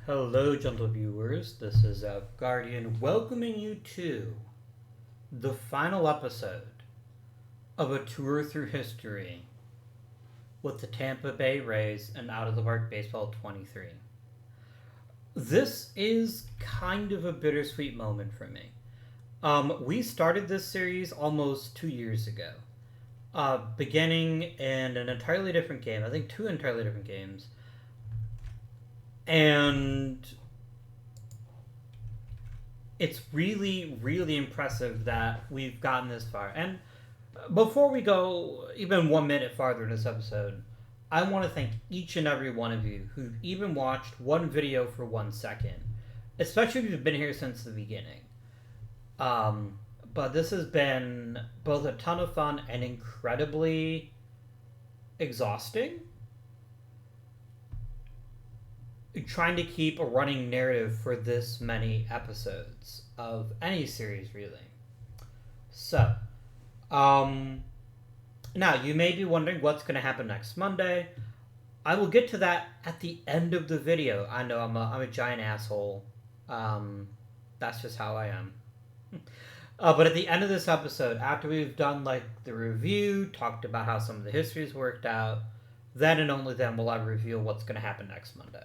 Hello, gentle viewers. This is Guardian welcoming you to the final episode of a tour through history with the Tampa Bay Rays and Out of the Park Baseball 23. This is kind of a bittersweet moment for me. We started this series almost 2 years ago, beginning in an entirely different game. I think two entirely different games. And it's really, really impressive that we've gotten this far. And before we go even 1 minute farther in this episode, I want to thank each and every one of you who even watched one video for 1 second, especially if you've been here since the beginning. But this has been both a ton of fun and incredibly exhausting. Trying to keep a running narrative for this many episodes of any series, really. So, now you may be wondering what's going to happen next Monday. I will get to that at the end of the video. I know I'm a giant asshole. That's just how I am. But at the end of this episode, after we've done like the review, talked about how some of the histories worked out, then and only then will I reveal what's going to happen next Monday.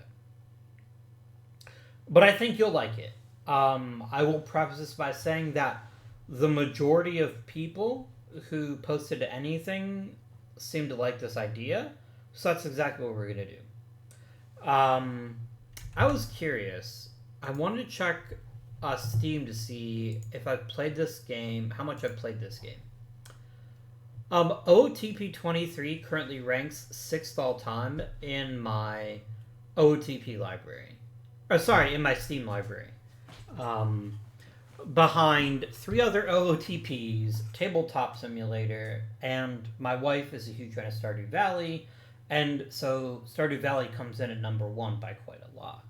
But I think you'll like it. I will preface this by saying that the majority of people who posted anything seem to like this idea, so that's exactly what we're going to do. I was curious. I wanted to check Steam to see if I've played this game, how much I've played this game. OOTP 23 currently ranks 6th all time in my OOTP library. In my Steam library. Behind 3 other OOTPs, Tabletop Simulator, and my wife is a huge fan of Stardew Valley, and so Stardew Valley comes in at number 1 by quite a lot.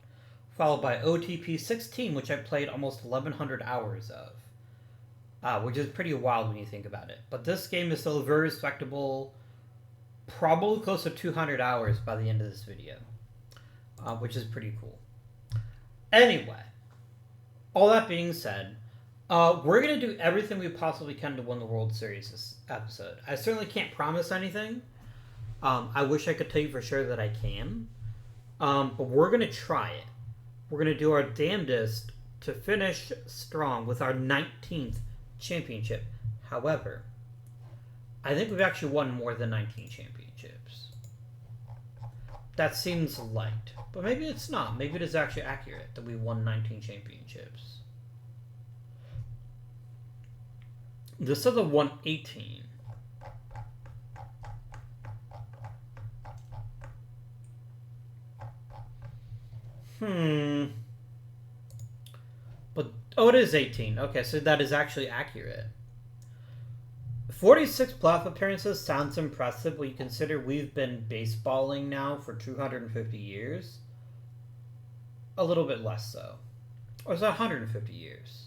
Followed by OOTP 16, which I played almost 1,100 hours of, which is pretty wild when you think about it. But this game is still very respectable, probably close to 200 hours by the end of this video, which is pretty cool. Anyway, all that being said, we're going to do everything we possibly can to win the World Series this episode. I certainly can't promise anything. I wish I could tell you for sure that I can. But we're going to try it. We're going to do our damnedest to finish strong with our 19th championship. However, I think we've actually won more than 19 championships. That seems light. But maybe it's not. Maybe it is actually accurate that we won 19 championships. This says a 118. But, it is 18. Okay, so that is actually accurate. 46 playoff appearances sounds impressive when you consider we've been baseballing now for 250 years. A little bit less so. Or is that 150 years?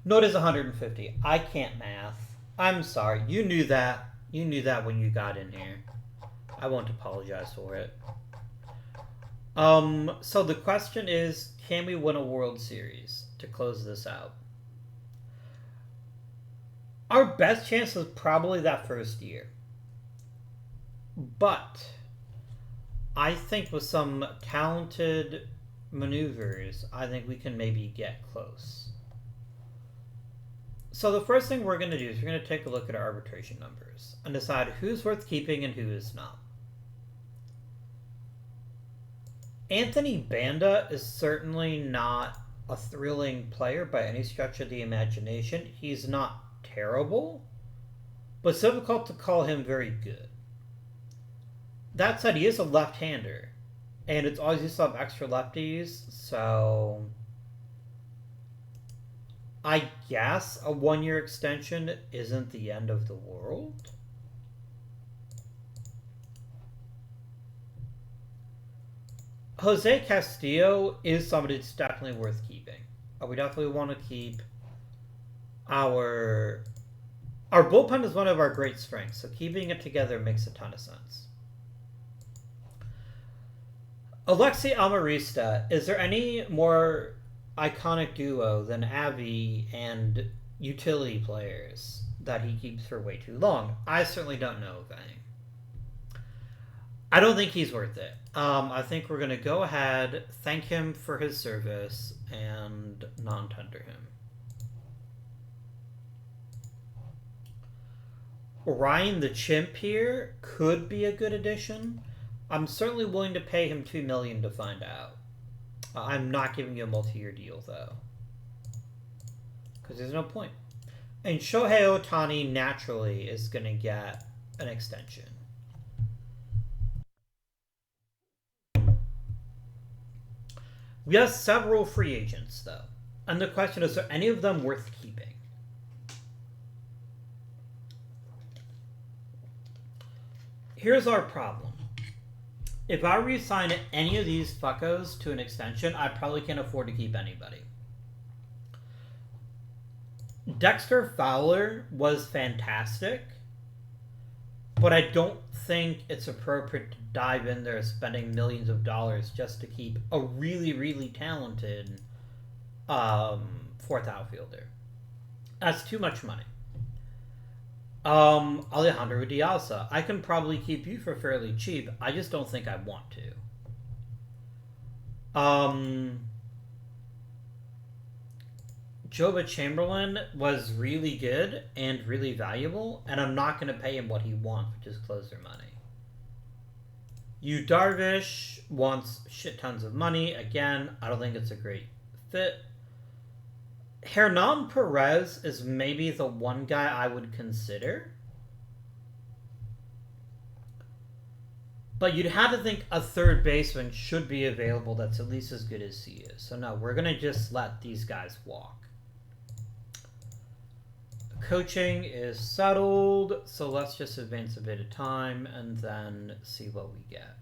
No, it is 150. I can't math. I'm sorry. You knew that. You knew that when you got in here. I won't apologize for it. So the question is, can we win a World Series to close this out? Our best chance is probably that first year. But I think with some talented maneuvers, I think we can maybe get close. So the first thing we're going to do is we're going to take a look at our arbitration numbers and decide who's worth keeping and who is not. Anthony Banda is certainly not a thrilling player by any stretch of the imagination. He's not terrible, but it's difficult to call him very good. That said, he is a left-hander, and it's always used to have extra lefties, so I guess a 1-year extension isn't the end of the world. Jose Castillo is somebody that's definitely worth keeping. We definitely want to keep our bullpen is one of our great strengths, so keeping it together makes a ton of sense. Alexei Amarista, is there any more iconic duo than Abby and utility players that he keeps for way too long? I certainly don't know of any. I don't think he's worth it. I think we're going to go ahead, thank him for his service, and non-tender him. Ryan the Chimp here could be a good addition. I'm certainly willing to pay him $2 million to find out. I'm not giving you a multi-year deal though, because there's no point. And Shohei Ohtani naturally is going to get an extension. We have several free agents though, and the question is, are any of them worth keeping? Here's our problem. If I re-sign any of these fuckos to an extension, I probably can't afford to keep anybody. Dexter Fowler was fantastic, but I don't think it's appropriate to dive in there spending millions of dollars just to keep a really, really talented fourth outfielder. That's too much money. Alejandro Dialsa. I can probably keep you for fairly cheap. I just don't think I want to. Joba Chamberlain was really good and really valuable, and I'm not going to pay him what he wants, which is closer money. Yu Darvish wants shit tons of money. Again, I don't think it's a great fit. Hernan Perez is maybe the one guy I would consider. But you'd have to think a third baseman should be available that's at least as good as he is. So no, we're going to just let these guys walk. Coaching is settled, so let's just advance a bit of time and then see what we get.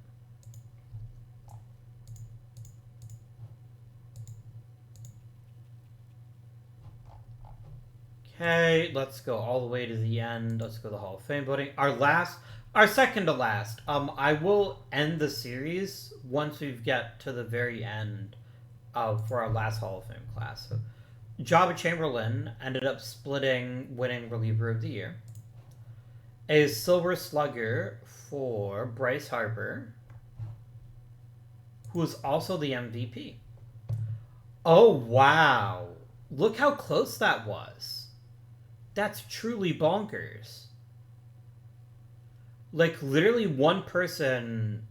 Okay, let's go all the way to the end. Let's go to the Hall of Fame voting. Our second to last. I will end the series once we get to the very end for our last Hall of Fame class. So, Joba Chamberlain ended up winning reliever of the year. A Silver Slugger for Bryce Harper, who was also the MVP. Oh, wow. Look how close that was. That's truly bonkers. Like, literally one person...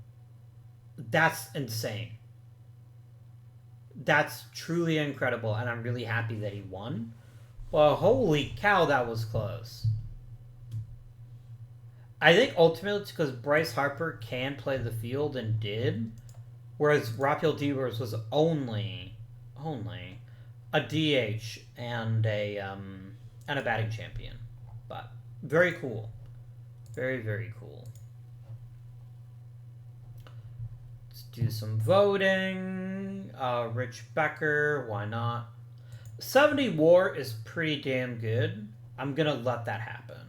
That's insane. That's truly incredible, and I'm really happy that he won. Well, holy cow, that was close. I think ultimately it's because Bryce Harper can play the field and did, whereas Rafael Devers was only a DH and a batting champion. But very cool. Very, very cool. Let's do some voting. Rich Becker, why not? 70 WAR is pretty damn good. I'm gonna let that happen.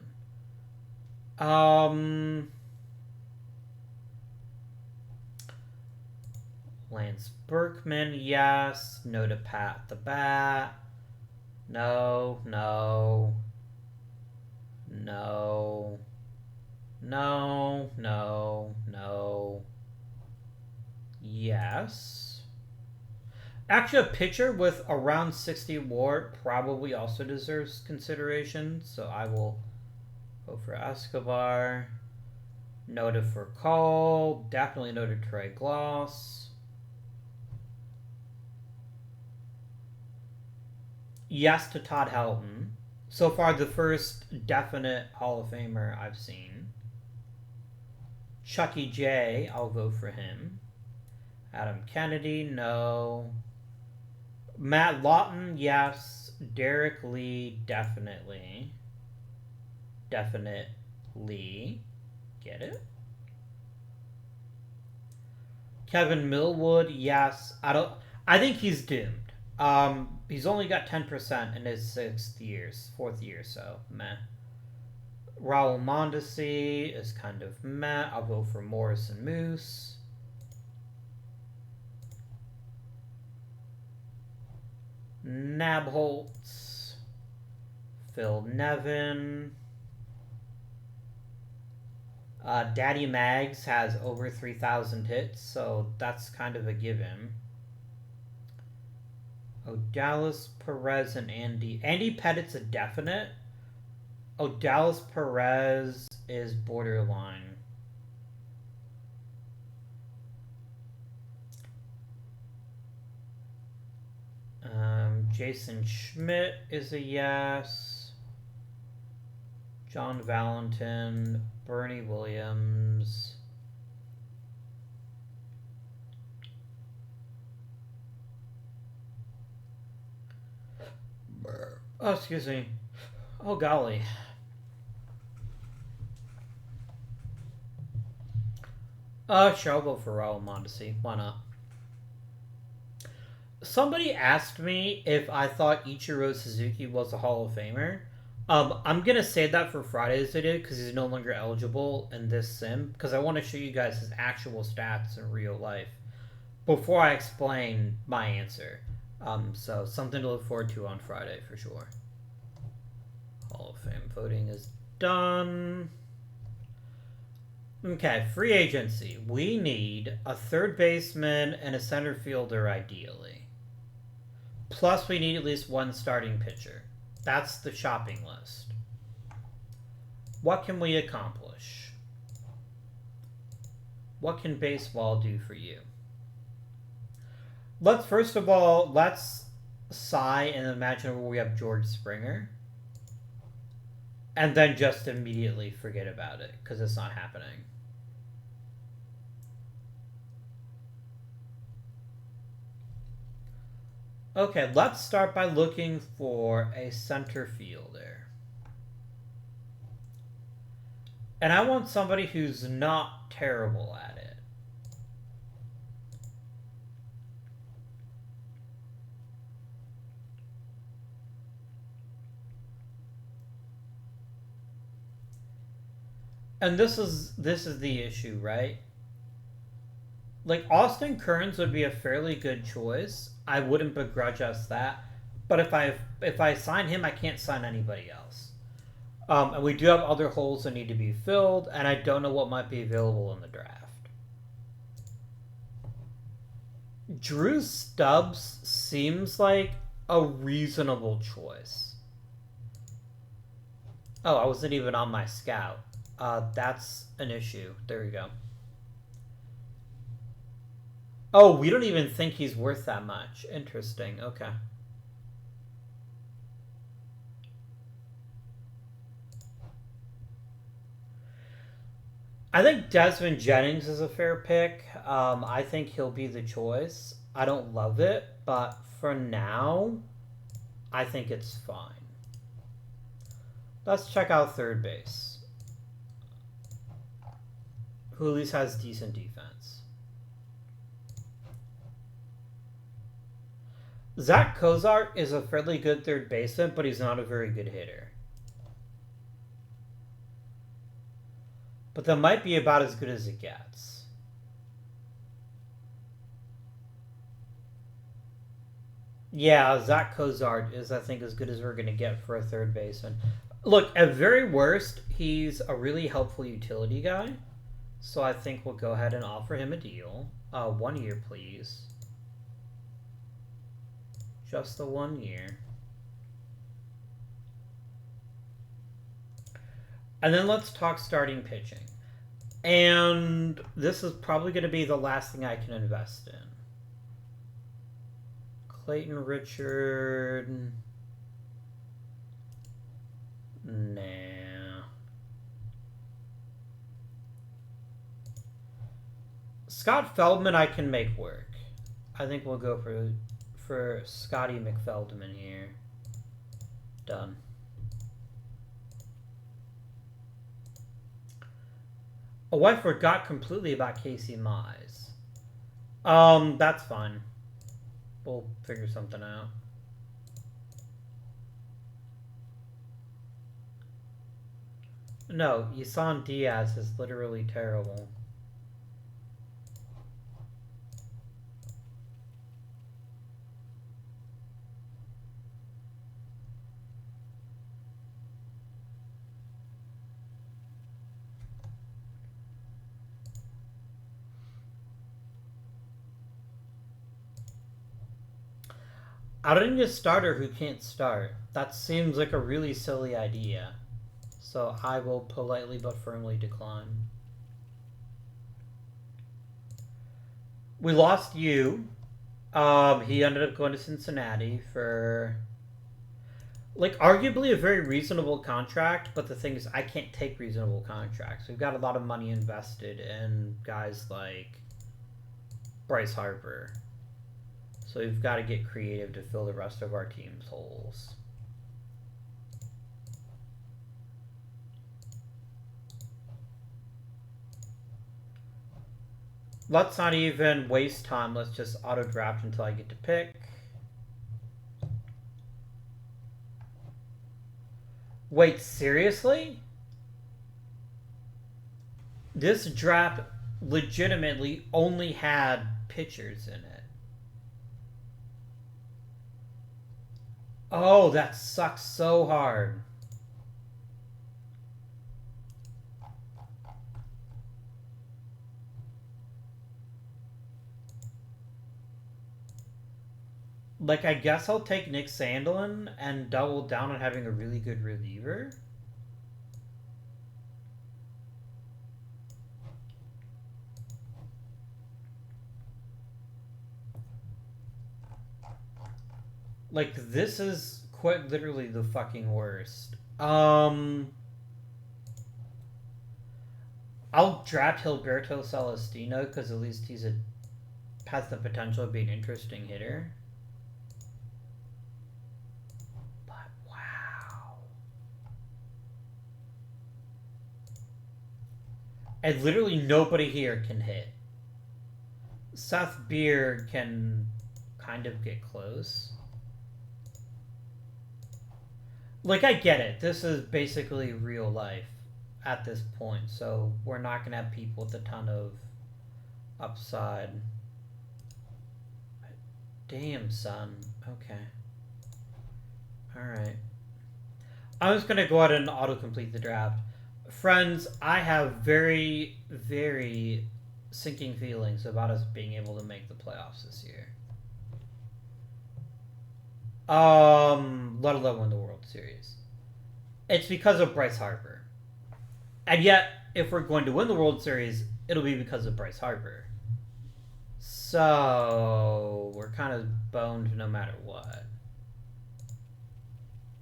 Lance Berkman, yes. No to Pat the Bat. No, no. No. No, no, no. Yes. Actually, a pitcher with around 60 WAR probably also deserves consideration, so I will go for Escobar. No to Furcal. Definitely no to Trey Gloss. Yes to Todd Helton. So far, the first definite Hall of Famer I've seen. Chucky J, I'll vote for him. Adam Kennedy, no. Matt Lawton, yes. Derek Lee, definitely. Definitely. Get it? Kevin Millwood, yes. I think he's doomed. He's only got 10% in his fourth year, so meh. Raul Mondesi is kind of meh. I'll vote for Morrison Moose. Nabholtz, Phil Nevin. Daddy Mags has over 3,000 hits, so that's kind of a given. Dallas Perez and Andy. Andy Pettit's a definite. Dallas Perez is borderline. Jason Schmidt is a yes. John Valentin, Bernie Williams. Oh, excuse me. Oh, golly. Sure, I'll go for Raul Mondesi. Why not? Somebody asked me if I thought Ichiro Suzuki was a Hall of Famer. I'm gonna say that for Friday's video because he's no longer eligible in this sim because I want to show you guys his actual stats in real life before I explain my answer. So something to look forward to on Friday for sure. Hall of Fame voting is done. Okay, free agency. We need a third baseman and a center fielder ideally. Plus we need at least one starting pitcher. That's the shopping list. What can we accomplish? What can baseball do for you? First of all, let's sigh and imagine where we have George Springer. And then just immediately forget about it, because it's not happening. Okay, let's start by looking for a center fielder. And I want somebody who's not terrible at it. And this is the issue, right? Like, Austin Kearns would be a fairly good choice. I wouldn't begrudge us that. But if I sign him, I can't sign anybody else. And we do have other holes that need to be filled, and I don't know what might be available in the draft. Drew Stubbs seems like a reasonable choice. Oh, I wasn't even on my scout. That's an issue. There we go. Oh, we don't even think he's worth that much. Interesting. Okay. I think Desmond Jennings is a fair pick. I think he'll be the choice. I don't love it, but for now, I think it's fine. Let's check out third base. Who at least has decent defense. Zach Cozart is a fairly good third baseman, but he's not a very good hitter. But that might be about as good as it gets. Yeah, Zach Cozart is, I think, as good as we're going to get for a third baseman. Look, at very worst, he's a really helpful utility guy. So I think we'll go ahead and offer him a deal. 1 year, please. Just the 1 year. And then let's talk starting pitching. And this is probably going to be the last thing I can invest in. Clayton Richard. Nah. Scott Feldman I can make work. I think we'll go for Scotty McFeldman here. Done. Oh, I forgot completely about Casey Mize. That's fine. We'll figure something out. No, Isan Diaz is literally terrible. Outing a starter who can't start. That seems like a really silly idea. So I will politely but firmly decline. We lost you. He ended up going to Cincinnati for, like, arguably a very reasonable contract, but the thing is, I can't take reasonable contracts. We've got a lot of money invested in guys like Bryce Harper. So we've got to get creative to fill the rest of our team's holes. Let's not even waste time. Let's just auto draft until I get to pick. Wait, seriously? This draft legitimately only had pitchers in it. Oh, that sucks so hard. Like, I guess I'll take Nick Sandlin and double down on having a really good reliever. Like, this is quite literally the fucking worst. I'll draft Gilberto Celestino because at least has the potential to be an interesting hitter. But wow. And literally nobody here can hit. Seth Beard can kind of get close. Like, I get it. This is basically real life at this point, so we're not going to have people with a ton of upside. Damn, son. Okay. Alright. I'm just going to go ahead and auto-complete the draft. Friends, I have very, very sinking feelings about us being able to make the playoffs this year. Let alone win the World Series. It's because of Bryce Harper. And yet, if we're going to win the World Series, it'll be because of Bryce Harper. So, we're kind of boned no matter what.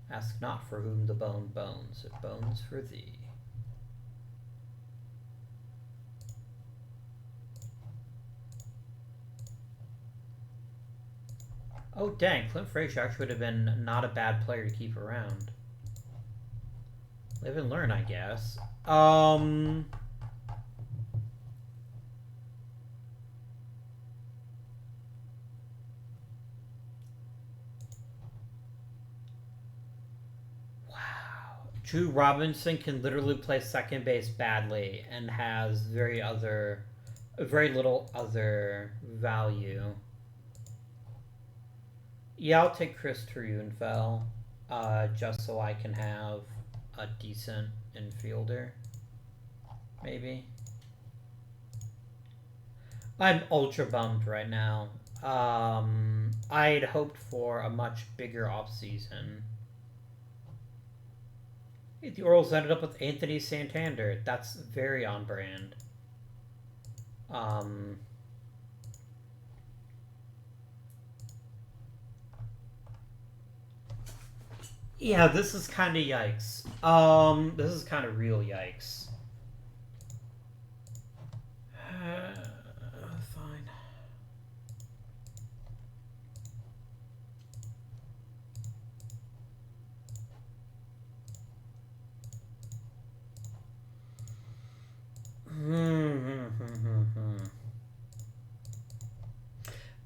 Ask not for whom the bone bones, it bones for thee. Oh dang, Clint Frazier actually would have been not a bad player to keep around. Live and learn, I guess. Wow. Drew Robinson can literally play second base badly and has very little other value. Yeah, I'll take Chris Triunfel, just so I can have a decent infielder. Maybe. I'm ultra bummed right now. I'd hoped for a much bigger offseason. The Orioles ended up with Anthony Santander. That's very on brand. Yeah, this is kind of yikes. This is kind of real yikes. Fine.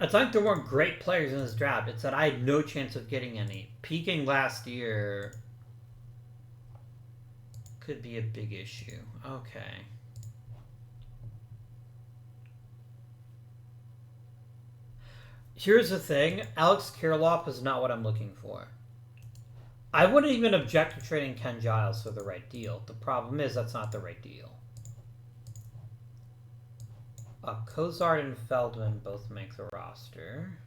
It's like there weren't great players in this draft. It's that I had no chance of getting any. Peaking last year could be a big issue. Okay. Here's the thing. Alex Kirilloff is not what I'm looking for. I wouldn't even object to trading Ken Giles for the right deal. The problem is that's not the right deal. Cozart and Feldman both make the roster.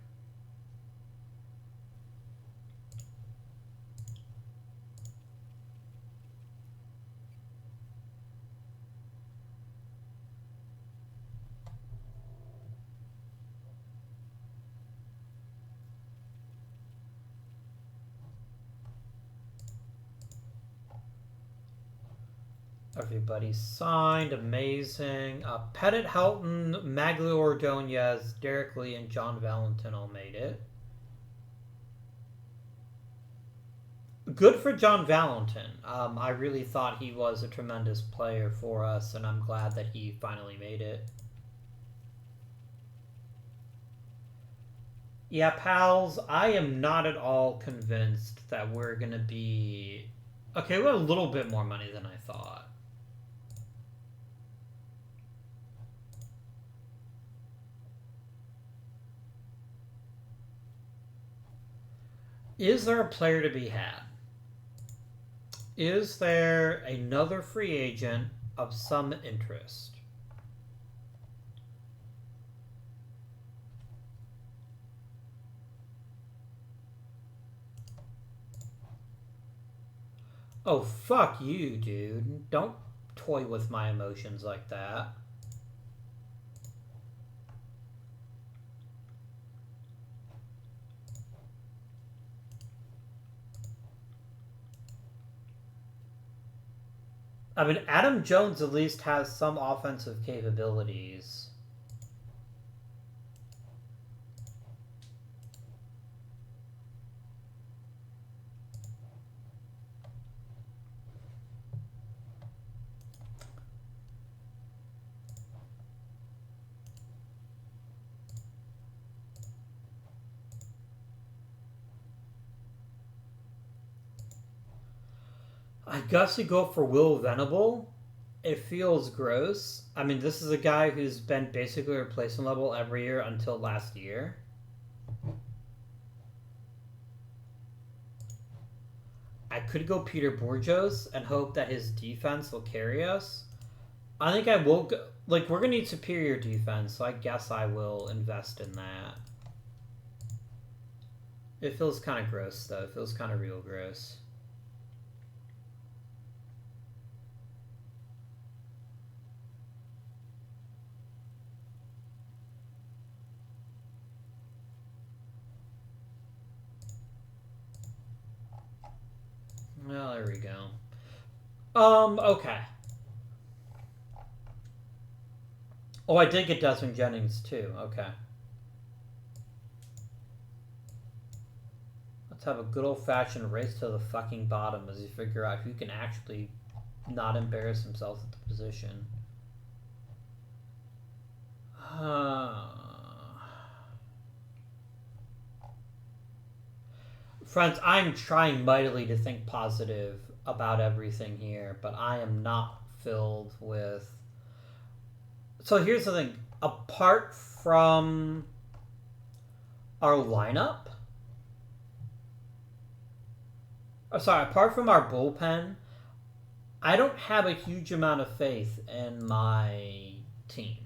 Everybody signed. Amazing. Pettit, Helton, Maglio Ordonez, Derek Lee, and John Valentin all made it. Good for John Valentin. I really thought he was a tremendous player for us, and I'm glad that he finally made it. Yeah, pals, I am not at all convinced that we're going to be... Okay, we have a little bit more money than I thought. Is there a player to be had? Is there another free agent of some interest? Oh, fuck you, dude. Don't toy with my emotions like that. I mean, Adam Jones at least has some offensive capabilities. I guess you go for Will Venable. It feels gross. I mean, this is a guy who's been basically replacement level every year until last year. I could go Peter Bourjos and hope that his defense will carry us. I think I will go... Like, we're going to need superior defense, so I guess I will invest in that. It feels kind of gross, though. It feels kind of real gross. Well, there we go. Okay. Oh, I did get Desmond Jennings, too. Okay. Let's have a good old-fashioned race to the fucking bottom as you figure out who can actually not embarrass himself at the position. Friends, I'm trying mightily to think positive about everything here, but I am not filled with... So here's the thing. Apart from our lineup... apart from our bullpen, I don't have a huge amount of faith in my team.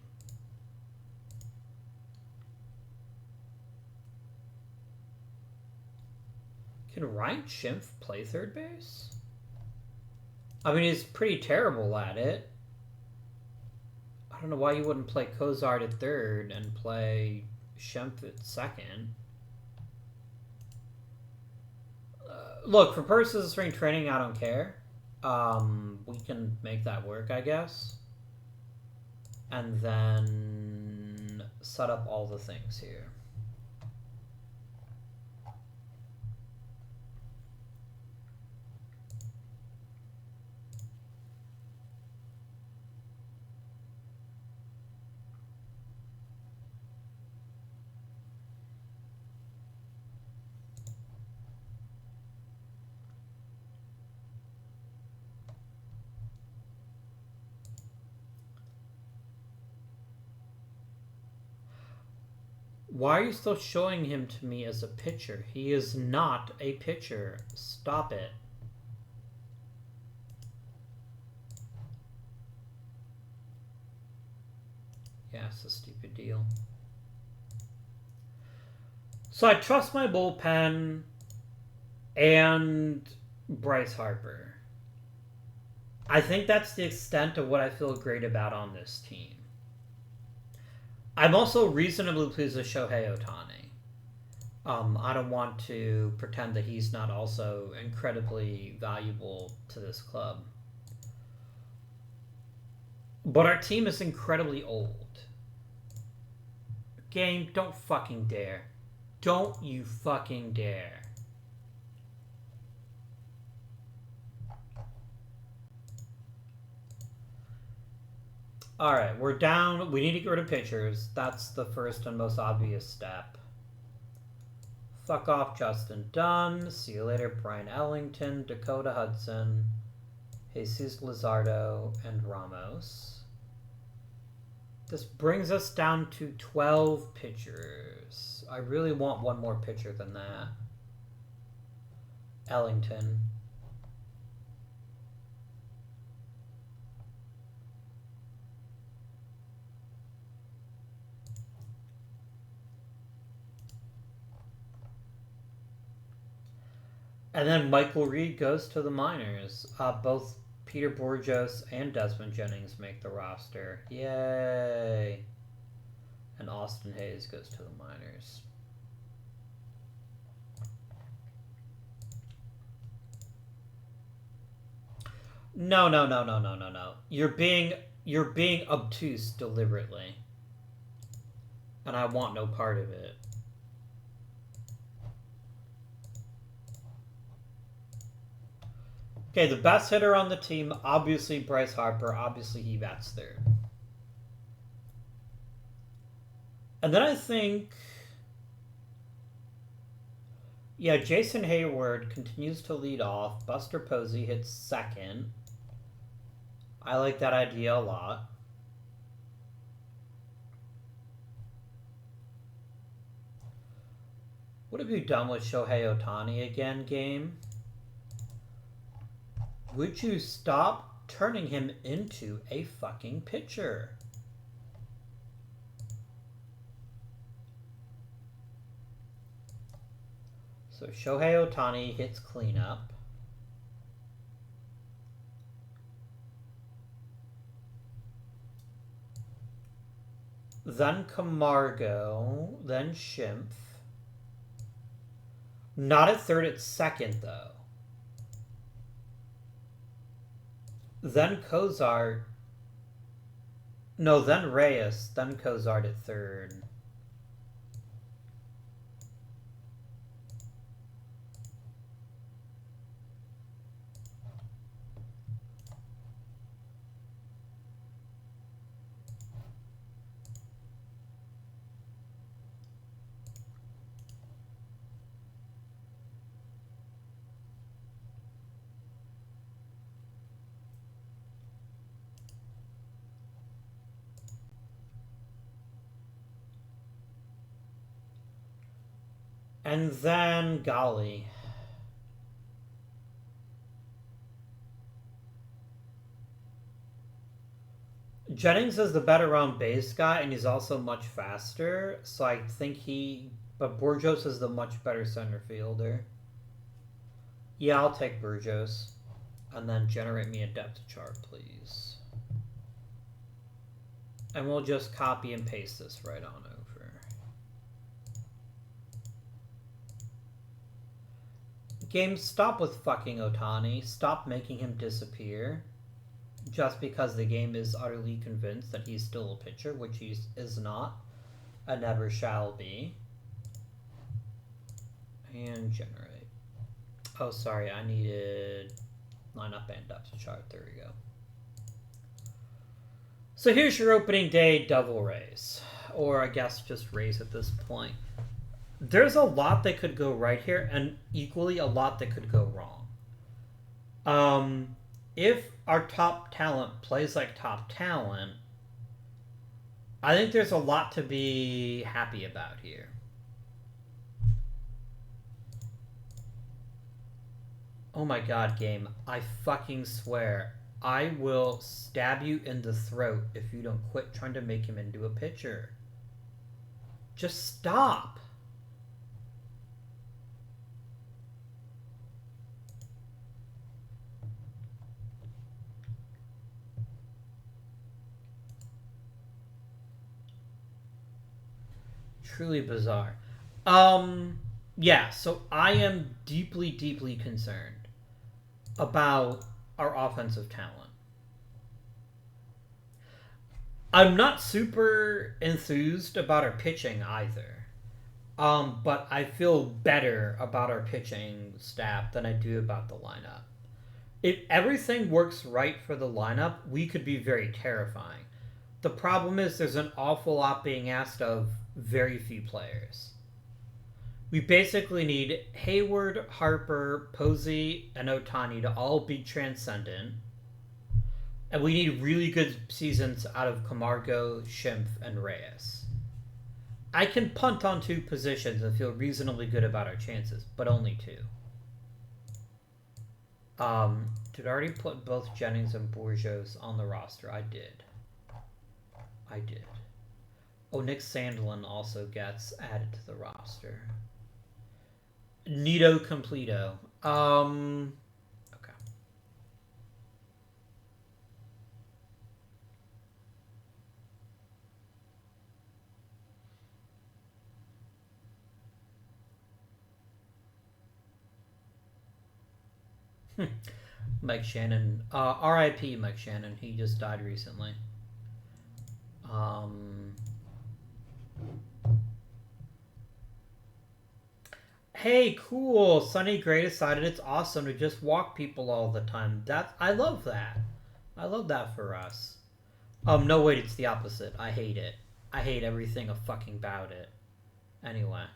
Can Ryan Schimpf play third base? I mean, he's pretty terrible at it. I don't know why you wouldn't play Cozart at third and play Schimpf at second. Look, for purposes of spring training, I don't care. We can make that work, I guess. And then set up all the things here. Why are you still showing him to me as a pitcher? He is not a pitcher. Stop it. Yeah, it's a stupid deal. So I trust my bullpen and Bryce Harper. I think that's the extent of what I feel great about on this team. I'm also reasonably pleased with Shohei Ohtani. I don't want to pretend that he's not also incredibly valuable to this club. But our team is incredibly old. Game, don't fucking dare. Don't you fucking dare. Alright, we're down. We need to go to pitchers. That's the first and most obvious step. Fuck off, Justin Dunn. See you later, Brian Ellington, Dakota Hudson, Jesus Luzardo, and Ramos. This brings us down to 12 pitchers. I really want one more pitcher than that. Ellington. And then Michael Reed goes to the minors. Both Peter Bourjos and Desmond Jennings make the roster. Yay! And Austin Hayes goes to the minors. No. You're being obtuse deliberately. And I want no part of it. Okay, the best hitter on the team, obviously Bryce Harper. Obviously he bats third. And then I think... yeah, Jason Hayward continues to lead off. Buster Posey hits second. I like that idea a lot. What have you done with Shohei Ohtani again, game? Would you stop turning him into a fucking pitcher? So Shohei Ohtani hits cleanup. Then Camargo. Then Schimpf. Not at third, at second, though. Then Cozart. No, then Reyes. Then Cozart at third. And then, golly. Jennings is the better on base guy, and he's also much faster. So I think but Bourjos is the much better center fielder. Yeah, I'll take Bourjos. And then generate me a depth chart, please. And we'll just copy and paste this right on over. Game, stop with fucking Ohtani. Stop making him disappear. Just because the game is utterly convinced that he's still a pitcher, which he is not, and never shall be. And generate. Oh, sorry, I needed lineup and depth chart. There we go. So here's your opening day double raise. Or I guess just raise at this point. There's a lot that could go right here, and equally a lot that could go wrong. If our top talent plays like top talent, I think there's a lot to be happy about here. Oh my god, game. I fucking swear. I will stab you in the throat if you don't quit trying to make him into a pitcher. Just stop. Truly bizarre. Yeah, so I am deeply, deeply concerned about our offensive talent. I'm not super enthused about our pitching either. But I feel better about our pitching staff than I do about the lineup. If everything works right for the lineup, we could be very terrifying. The problem is there's an awful lot being asked of very few players. We basically need Hayward, Harper, Posey, and Ohtani to all be transcendent. And we need really good seasons out of Camargo, Schimpf, and Reyes. I can punt on 2 positions and feel reasonably good about our chances, but only 2. Did I already put both Jennings and Bourgeos on the roster? I did. Oh, Nick Sandlin also gets added to the roster. Neato Completo. Okay. Mike Shannon. R.I.P. Mike Shannon. He just died recently. Hey, cool. Sunny Gray decided it's awesome to just walk people all the time. I love that. I love that for us. No, wait, it's the opposite. I hate it. I hate everything fucking about it. Anyway.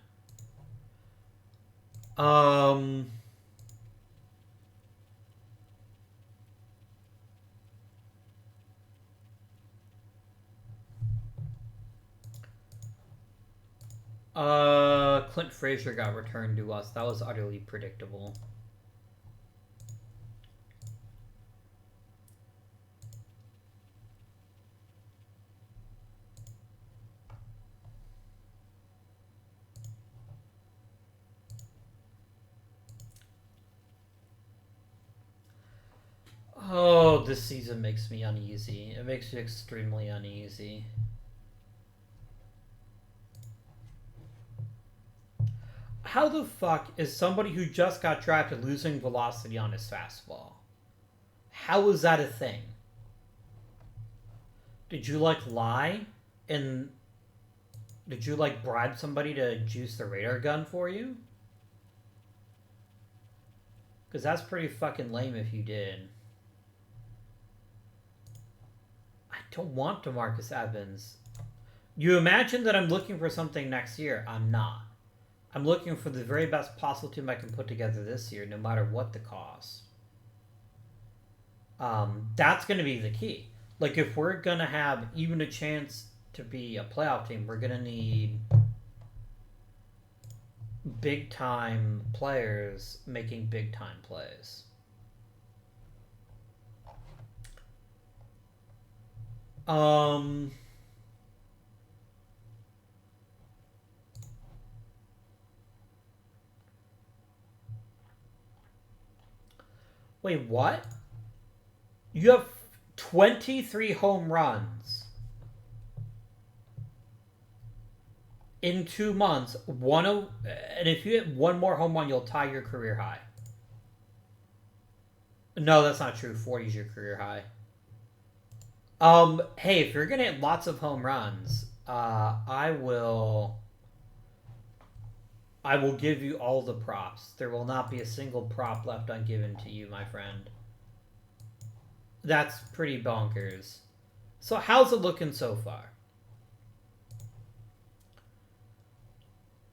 Clint Frazier got returned to us. That was utterly predictable. Oh, this season makes me uneasy. It makes me extremely uneasy. How the fuck is somebody who just got drafted losing velocity on his fastball? How is that a thing? Did you, lie? And did you, bribe somebody to juice the radar gun for you? Because that's pretty fucking lame if you did. I don't want DeMarcus Evans. You imagine that I'm looking for something next year. I'm not. I'm looking for the very best possible team I can put together this year, no matter what the cost. That's going to be the key. If we're going to have even a chance to be a playoff team, we're going to need big-time players making big-time plays. Wait, what? You have 23 home runs in 2 months. And if you hit one more home run, you'll tie your career high. No, that's not true. 40 is your career high. Hey, if you're gonna hit lots of home runs, I will give you all the props. There will not be a single prop left ungiven to you, my friend. That's pretty bonkers. So how's it looking so far?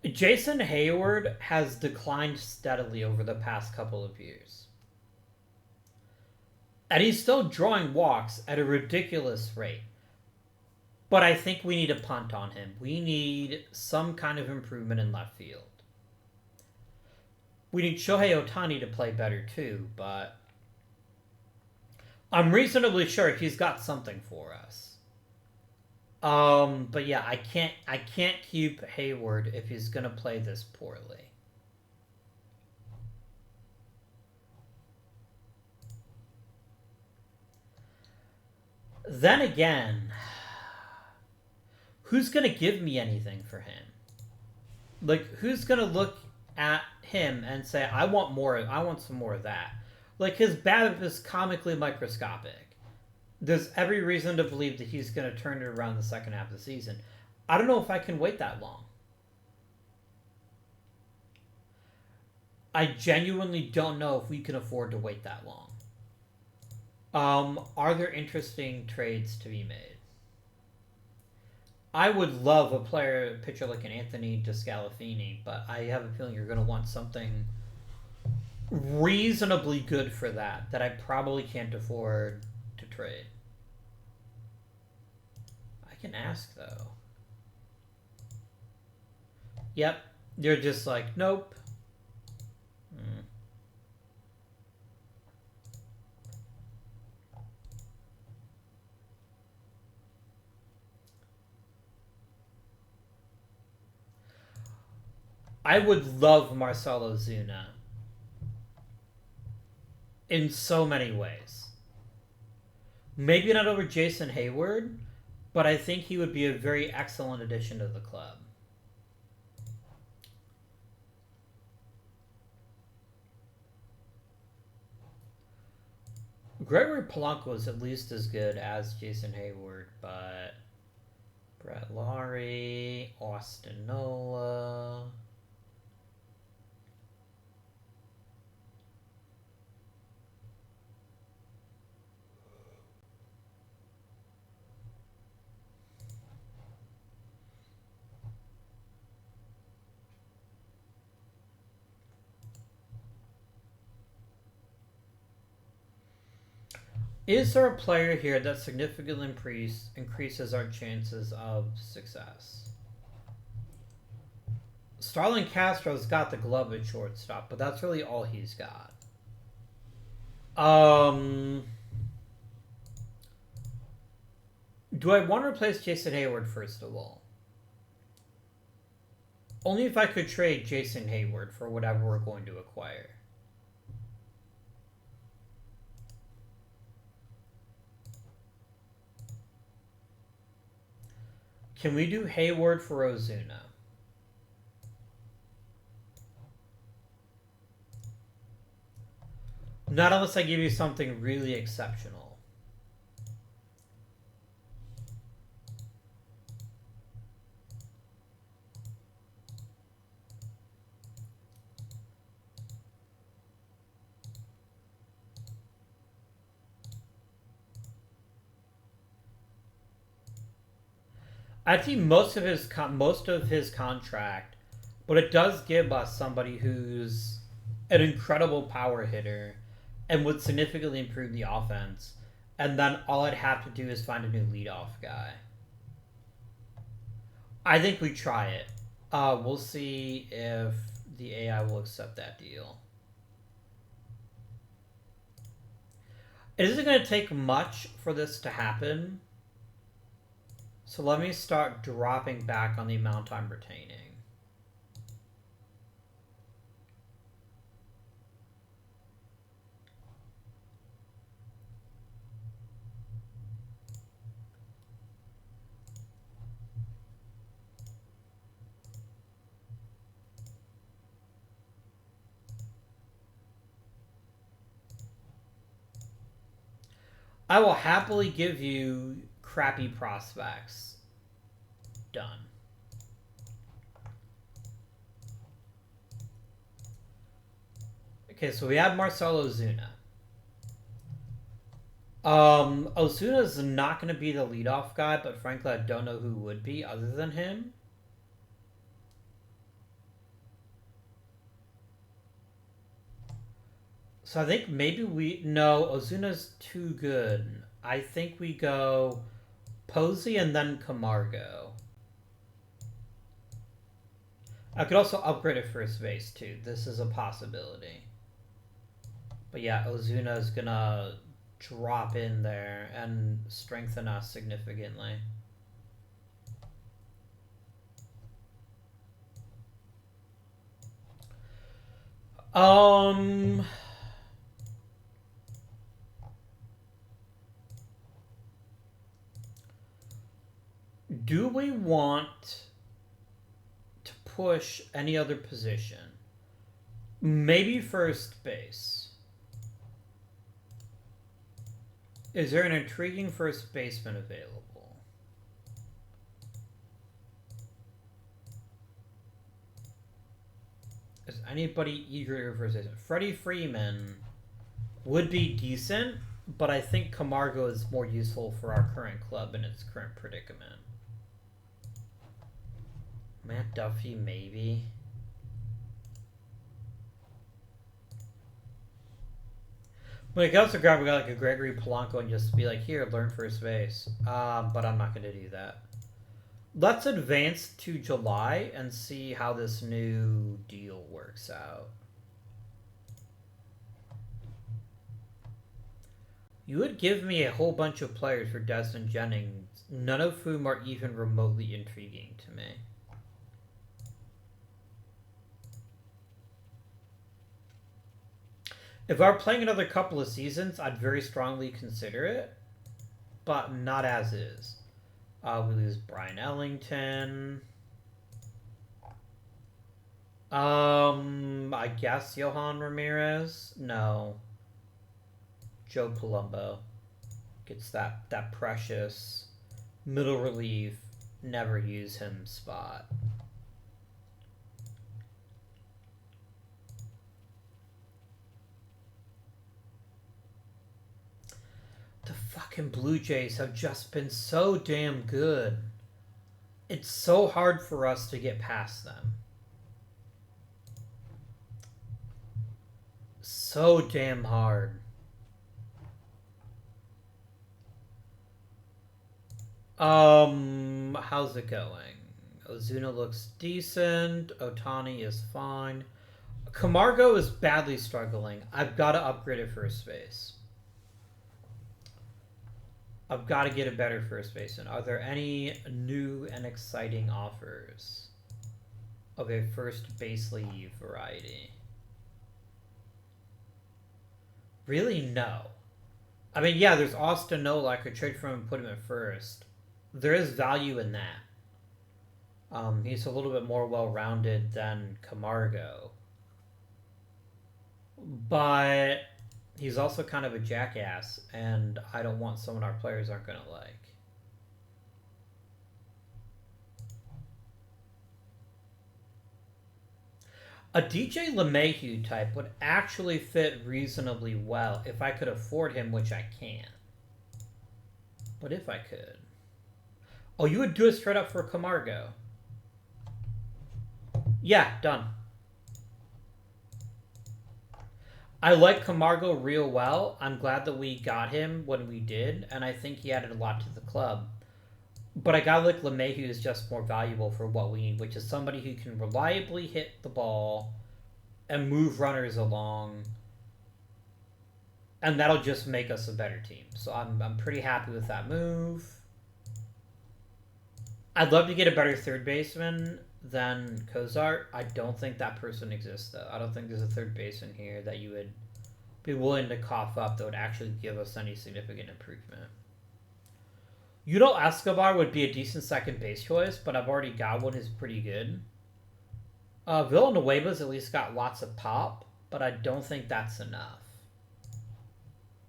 Jason Hayward has declined steadily over the past couple of years. And he's still drawing walks at a ridiculous rate. But I think we need a punt on him. We need some kind of improvement in left field. We need Shohei Ohtani to play better too, but I'm reasonably sure he's got something for us. But yeah, I can't keep Hayward if he's gonna play this poorly. Then again, who's gonna give me anything for him? Who's gonna look at him and say, I want some more of that. His BABIP is comically microscopic. there's every reason to believe that he's going to turn it around the second half of the season. I don't know if I can wait that long. I genuinely don't know if we can afford to wait that long. Are there interesting trades to be made? I would love a pitcher like an Anthony DeScalafini, but I have a feeling you're going to want something reasonably good for that I probably can't afford to trade. I can ask, though. Yep, you're just like, nope. I would love Marcell Ozuna in so many ways. Maybe not over Jason Hayward, but I think he would be a very excellent addition to the club. Gregory Polanco is at least as good as Jason Hayward, but Brett Laurie, Austin Nola. Is there a player here that significantly increases our chances of success? Starlin Castro's got the glove at shortstop, but that's really all he's got. Do I want to replace Jason Hayward, first of all? Only if I could trade Jason Hayward for whatever we're going to acquire. Can we do Hayward for Ozuna? Not unless I give you something really exceptional. I think most of his contract, but it does give us somebody who's an incredible power hitter and would significantly improve the offense. And then all I'd have to do is find a new leadoff guy. I think we try it. We'll see if the AI will accept that deal. It isn't going to take much for this to happen. So let me start dropping back on the amount I'm retaining. I will happily give you crappy prospects. Done. Okay, so we have Marcell Ozuna. Ozuna is not going to be the leadoff guy, but frankly, I don't know who would be other than him. So I think maybe no, Ozuna's too good. I think we go Posey and then Camargo. I could also upgrade at first base too. This is a possibility. But yeah, Ozuna is gonna drop in there and strengthen us significantly. Do we want to push any other position? Maybe first base. Is there an intriguing first baseman available? Is anybody eager to first baseman? Freddie Freeman would be decent, but I think Camargo is more useful for our current club in its current predicament. Matt Duffy, maybe. When it comes to grabbing like a Gregory Polanco and just be like, here, learn first base. But I'm not going to do that. Let's advance to July and see how this new deal works out. You would give me a whole bunch of players for Desmond Jennings, none of whom are even remotely intriguing to me. If I were playing another couple of seasons, I'd very strongly consider it, but not as is. We lose Brian Ellington. I guess Johan Ramirez? No. Joe Palumbo gets that precious middle relief, never use him spot. The fucking Blue Jays have just been so damn good. It's so hard for us to get past them. So damn hard. How's it going? Ozuna looks decent. Otani is fine. Camargo is badly struggling. I've got to upgrade at first base. I've got to get a better first baseman. Are there any new and exciting offers of a first base league variety? Really, no. I mean, yeah, there's Austin Nola. I could trade for him and put him at first. There is value in that. He's a little bit more well-rounded than Camargo. But he's also kind of a jackass, and I don't want someone our players aren't going to like. A DJ LeMahieu type would actually fit reasonably well if I could afford him, which I can't. But if I could. Oh, you would do it straight up for Camargo. Yeah, done. I like Camargo real well. I'm glad that we got him when we did, and I think he added a lot to the club. But I gotta like LeMahieu is just more valuable for what we need, which is somebody who can reliably hit the ball and move runners along. And that'll just make us a better team. So I'm pretty happy with that move. I'd love to get a better third baseman than Cozart. I don't think that person exists, though. I don't think there's a third baseman here that you would be willing to cough up that would actually give us any significant improvement. Udal Escobar would be a decent second base choice, but I've already got one who's pretty good. Villanueva's at least got lots of pop, but I don't think that's enough.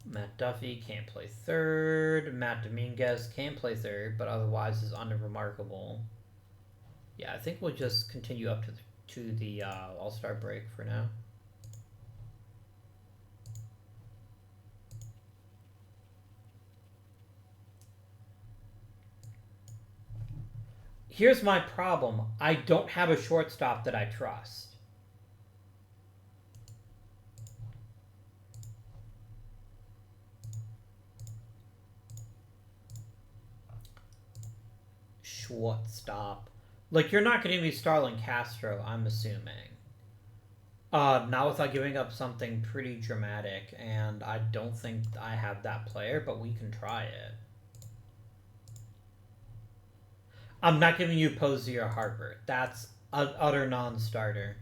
Matt Duffy can't play third. Matt Dominguez can play third, but otherwise is unremarkable. Yeah, I think we'll just continue up to the All-Star break for now. Here's my problem. I don't have a shortstop that I trust. Shortstop. Like, you're not getting me Starlin Castro, I'm assuming. Not without giving up something pretty dramatic, and I don't think I have that player, but we can try it. I'm not giving you Posey or Harper. That's an utter non-starter.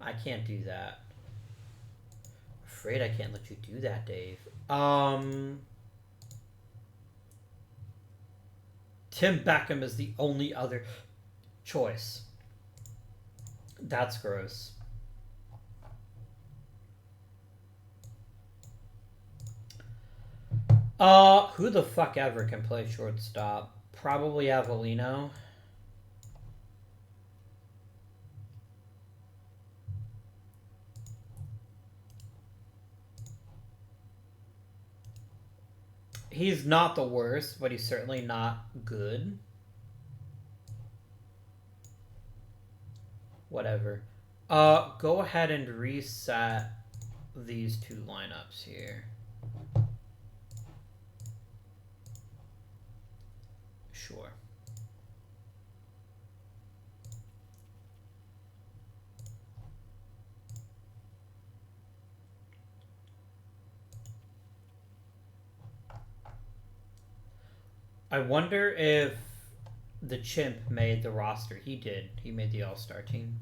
I can't do that. Afraid I can't let you do that, Dave. Tim Beckham is the only other choice. That's gross. Who the fuck ever can play shortstop? Probably Avellino. He's not the worst, but he's certainly not good. Whatever. Go ahead and reset these two lineups here. Sure. I wonder if the chimp made the roster. He did. He made the all-star team.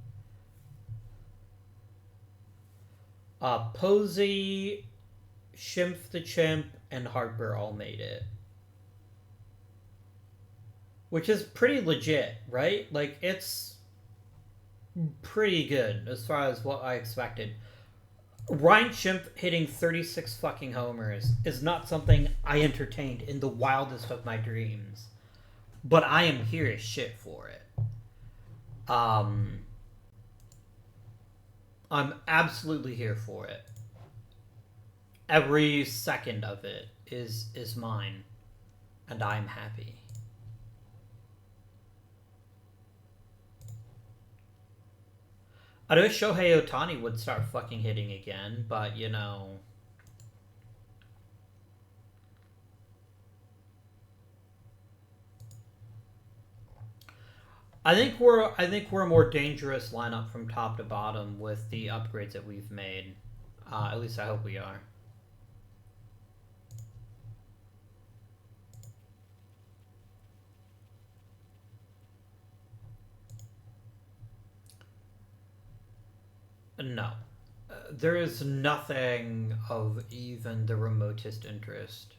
Posey, Schimpf the Chimp, and Harper all made it. Which is pretty legit, right? Like, it's pretty good as far as what I expected. Ryan Schimpf hitting 36 fucking homers is not something I entertained in the wildest of my dreams. But I am here as shit for it. I'm absolutely here for it. Every second of it is mine, and I'm happy. I wish Shohei Ohtani would start fucking hitting again, but you know. I think we're a more dangerous lineup from top to bottom with the upgrades that we've made. At least I hope we are. No. There is nothing of even the remotest interest.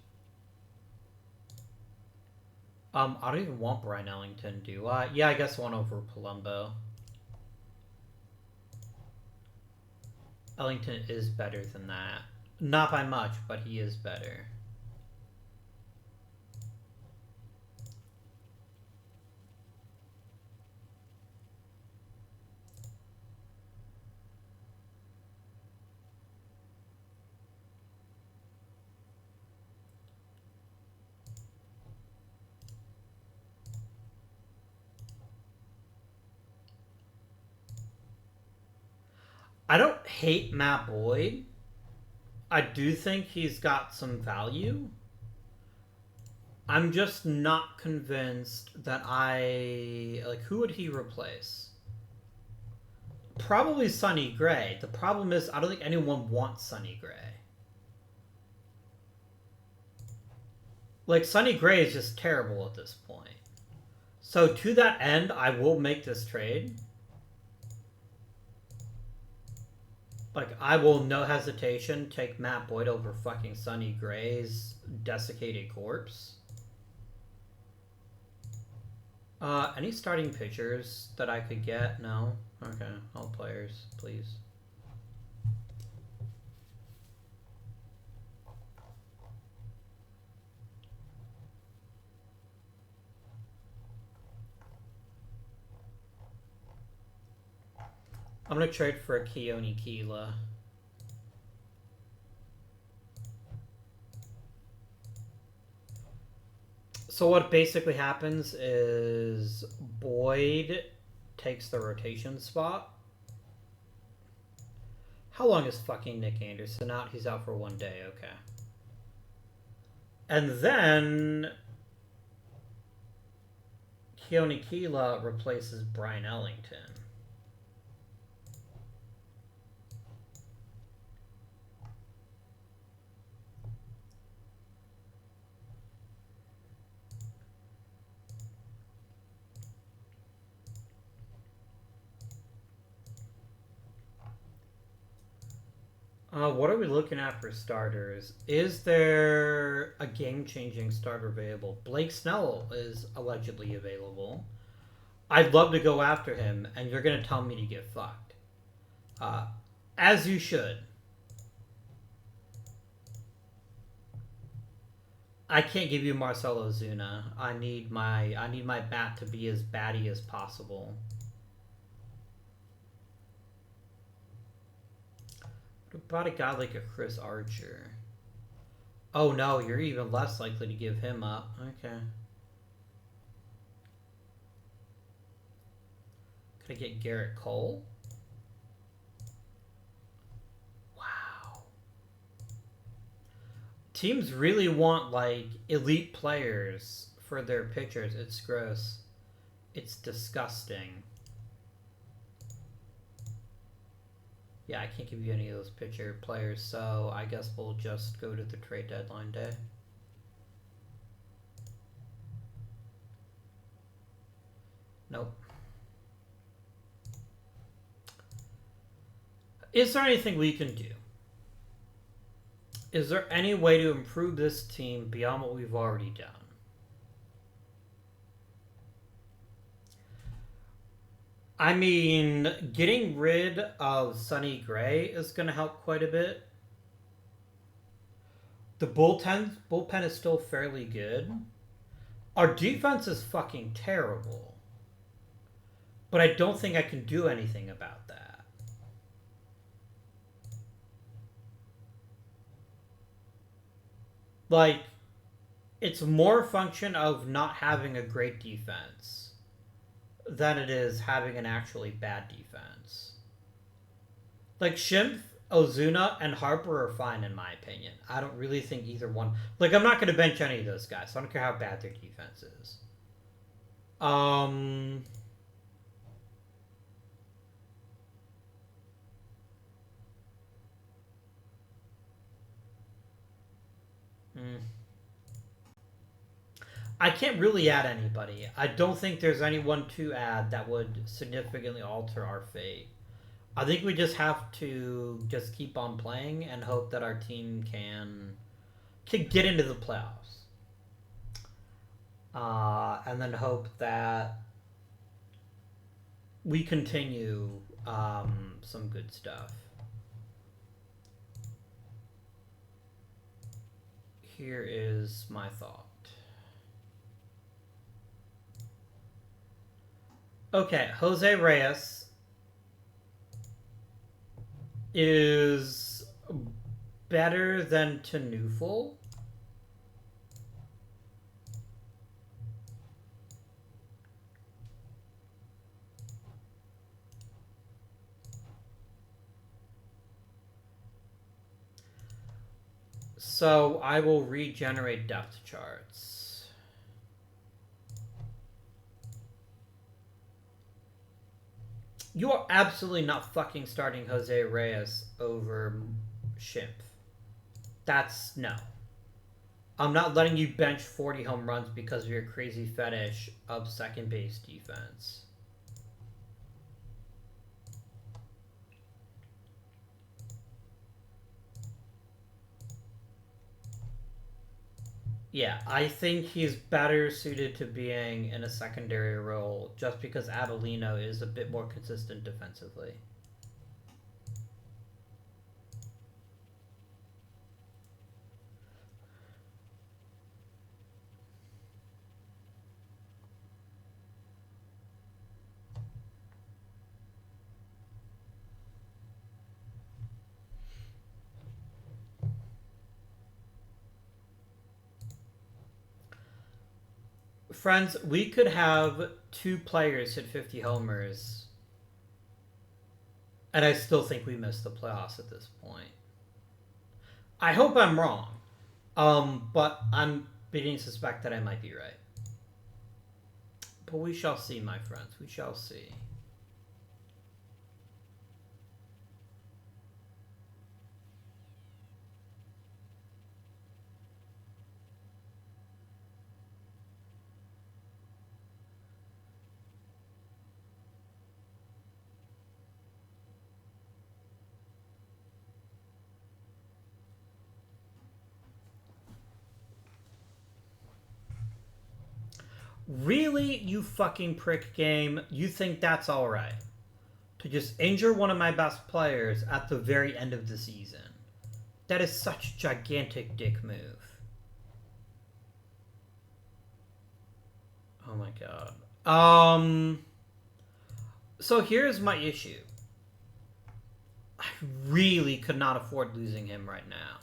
I don't even want Brian Ellington, do I? Yeah, I guess one over Palumbo. Ellington is better than that. Not by much, but he is better. I don't hate Matt Boyd. I do think he's got some value. I'm just not convinced that who would he replace? Probably Sonny Gray. The problem is I don't think anyone wants Sonny Gray. Like, Sonny Gray is just terrible at this point. So to that end, I will make this trade. Like, I will, no hesitation, take Matt Boyd over fucking Sonny Gray's desiccated corpse. Any starting pitchers that I could get? No? Okay, all players, please. I'm gonna trade for a Keone Keela. So what basically happens is Boyd takes the rotation spot. How long is fucking Nick Anderson out? He's out for 1 day, okay. And then Keone Keela replaces Brian Ellington. What are we looking at for starters? Is there a game-changing starter available? Blake Snell is allegedly available. I'd love to go after him, and you're going to tell me to get fucked. As you should. I can't give you Marcelo Zuna. I need my bat to be as batty as possible. What about a guy like a Chris Archer? Oh no, you're even less likely to give him up. Okay. Could I get Garrett Cole? Wow. Teams really want like elite players for their pitchers. It's gross. It's disgusting. Yeah, I can't give you any of those pitcher players, so I guess we'll just go to the trade deadline day. Nope. Is there anything we can do? Is there any way to improve this team beyond what we've already done? I mean, getting rid of Sonny Gray is going to help quite a bit. The bullpen is still fairly good. Our defense is fucking terrible. But I don't think I can do anything about that. Like, it's more a function of not having a great defense than it is having an actually bad defense. Like, Schimpf, Ozuna, and Harper are fine in my opinion. I don't really think either one... Like, I'm not going to bench any of those guys, so I don't care how bad their defense is. I can't really add anybody. I don't think there's anyone to add that would significantly alter our fate. I think we just have to just keep on playing and hope that our team can get into the playoffs. And then hope that we continue some good stuff. Here is my thought. Okay, Jose Reyes is better than Teneufel. So I will regenerate depth charts. You are absolutely not fucking starting Jose Reyes over Schimpf. That's no. I'm not letting you bench 40 home runs because of your crazy fetish of second base defense. Yeah, I think he's better suited to being in a secondary role just because Adelino is a bit more consistent defensively. Friends, we could have 2 players hit 50 homers, and I still think we missed the playoffs at this point. I hope I'm wrong, but I'm beginning to suspect that I might be right. But we shall see, my friends. We shall see. Really, you fucking prick game? You think that's alright? To just injure one of my best players at the very end of the season. That is such a gigantic dick move. Oh my god. So here's my issue. I really could not afford losing him right now.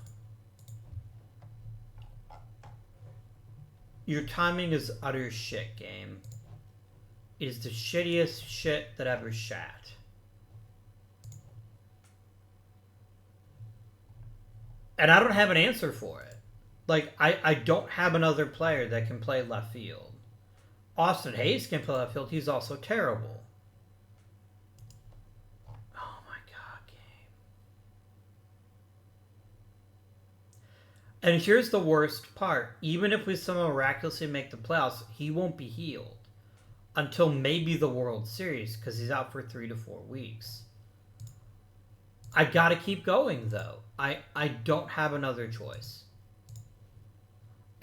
Your timing is utter shit, game. It is the shittiest shit that ever shat. And I don't have an answer for it. Like, I don't have another player that can play left field. Austin Hayes can play left field. He's also terrible. Oh my god, game. And here's the worst part. Even if we somehow miraculously make the playoffs, he won't be healed until maybe the World Series because he's out for 3 to 4 weeks. I gotta keep going, though. I don't have another choice.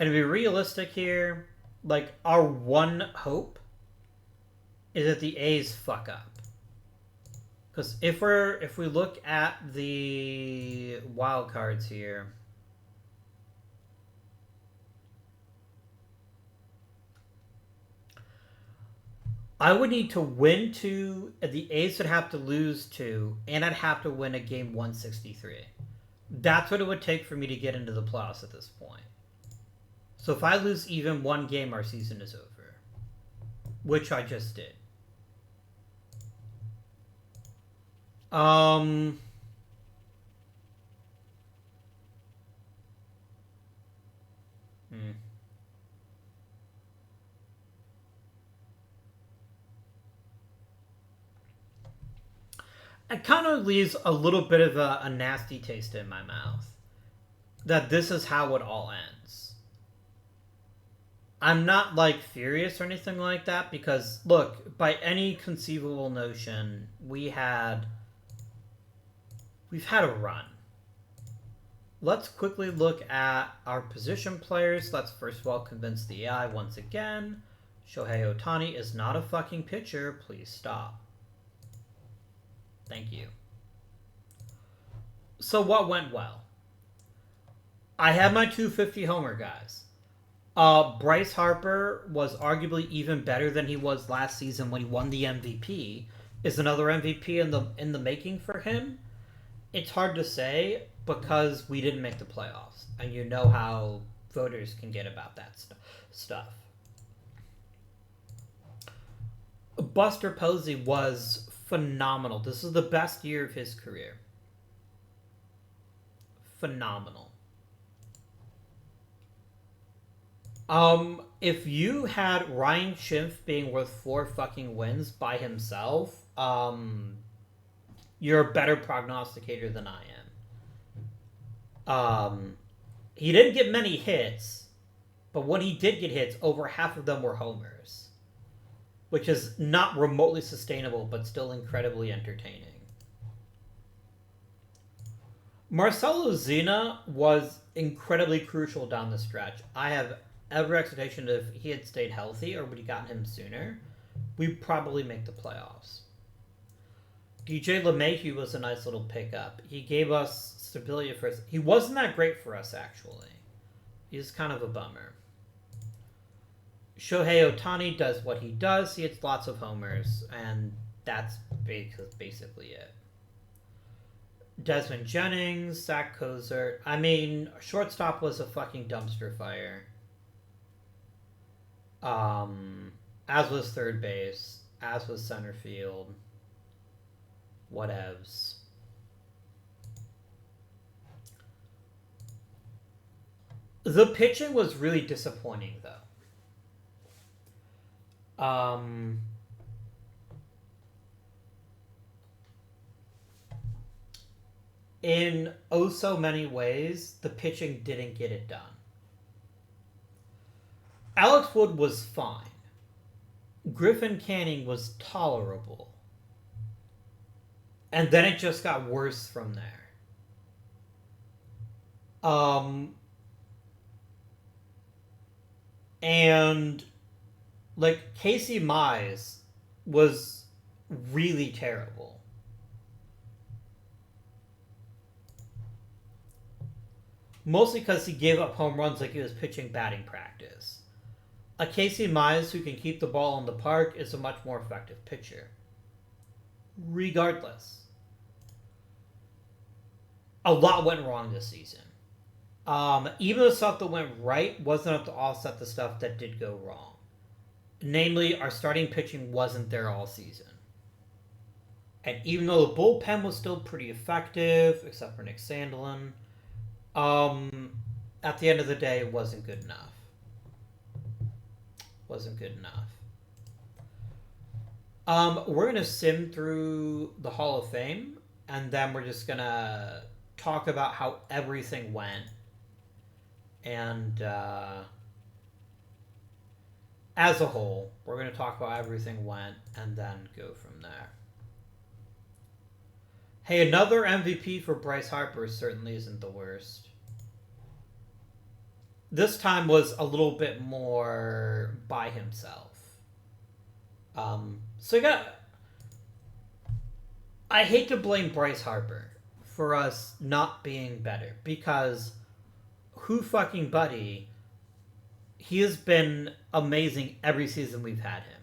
And to be realistic here, like, our one hope is that the A's fuck up. Because if we look at the wild cards here, I would need to win 2, the A's would have to lose 2, and I'd have to win a game 163. That's what it would take for me to get into the playoffs at this point. So if I lose even 1 game, our season is over. Which I just did. Hmm. It kind of leaves a little bit of a nasty taste in my mouth. That this is how it all ends. I'm not, like, furious or anything like that because, look, by any conceivable notion, we've had a run. Let's quickly look at our position players. Let's first of all convince the AI once again. Shohei Ohtani is not a fucking pitcher. Please stop. Thank you. So what went well? I had my 250 homer guys. Bryce Harper was arguably even better than he was last season when he won the MVP. Is another MVP in the making for him? It's hard to say because we didn't make the playoffs, and you know how voters can get about that stuff. Buster Posey was phenomenal. This is the best year of his career. Phenomenal. If you had Ryan Schimpf being worth 4 fucking wins by himself, you're a better prognosticator than I am. He didn't get many hits, but when he did get hits, over half of them were homers, which is not remotely sustainable, but still incredibly entertaining. Marcelo Zena was incredibly crucial down the stretch. I have every expectation that if he had stayed healthy or would have gotten him sooner, we'd probably make the playoffs. DJ LeMahieu was a nice little pickup. He gave us stability for us. He wasn't that great for us, actually. He's kind of a bummer. Shohei Ohtani does what he does. He hits lots of homers, and that's basically it. Desmond Jennings, Zach Kozert. I mean, shortstop was a fucking dumpster fire. As was third base, as was center field. Whatevs. The pitching was really disappointing, though. In oh so many ways, the pitching didn't get it done. Alex Wood was fine. Griffin Canning was tolerable. And then it just got worse from there. And, like, Casey Mize was really terrible. Mostly because he gave up home runs like he was pitching batting practice. A Casey Mize who can keep the ball in the park is a much more effective pitcher. Regardless. A lot went wrong this season. Even the stuff that went right wasn't enough to offset the stuff that did go wrong. Namely, our starting pitching wasn't there all season. And even though the bullpen was still pretty effective, except for Nick Sandelin, at the end of the day, it wasn't good enough. Wasn't good enough. We're going to sim through the Hall of Fame, and then we're just going to talk about how everything went. And as a whole, we're going to talk about how everything went and then go from there. Hey, another MVP for Bryce Harper certainly isn't the worst. This time was a little bit more by himself. So you got... I hate to blame Bryce Harper for us not being better, because who fucking buddy, he has been amazing every season we've had him.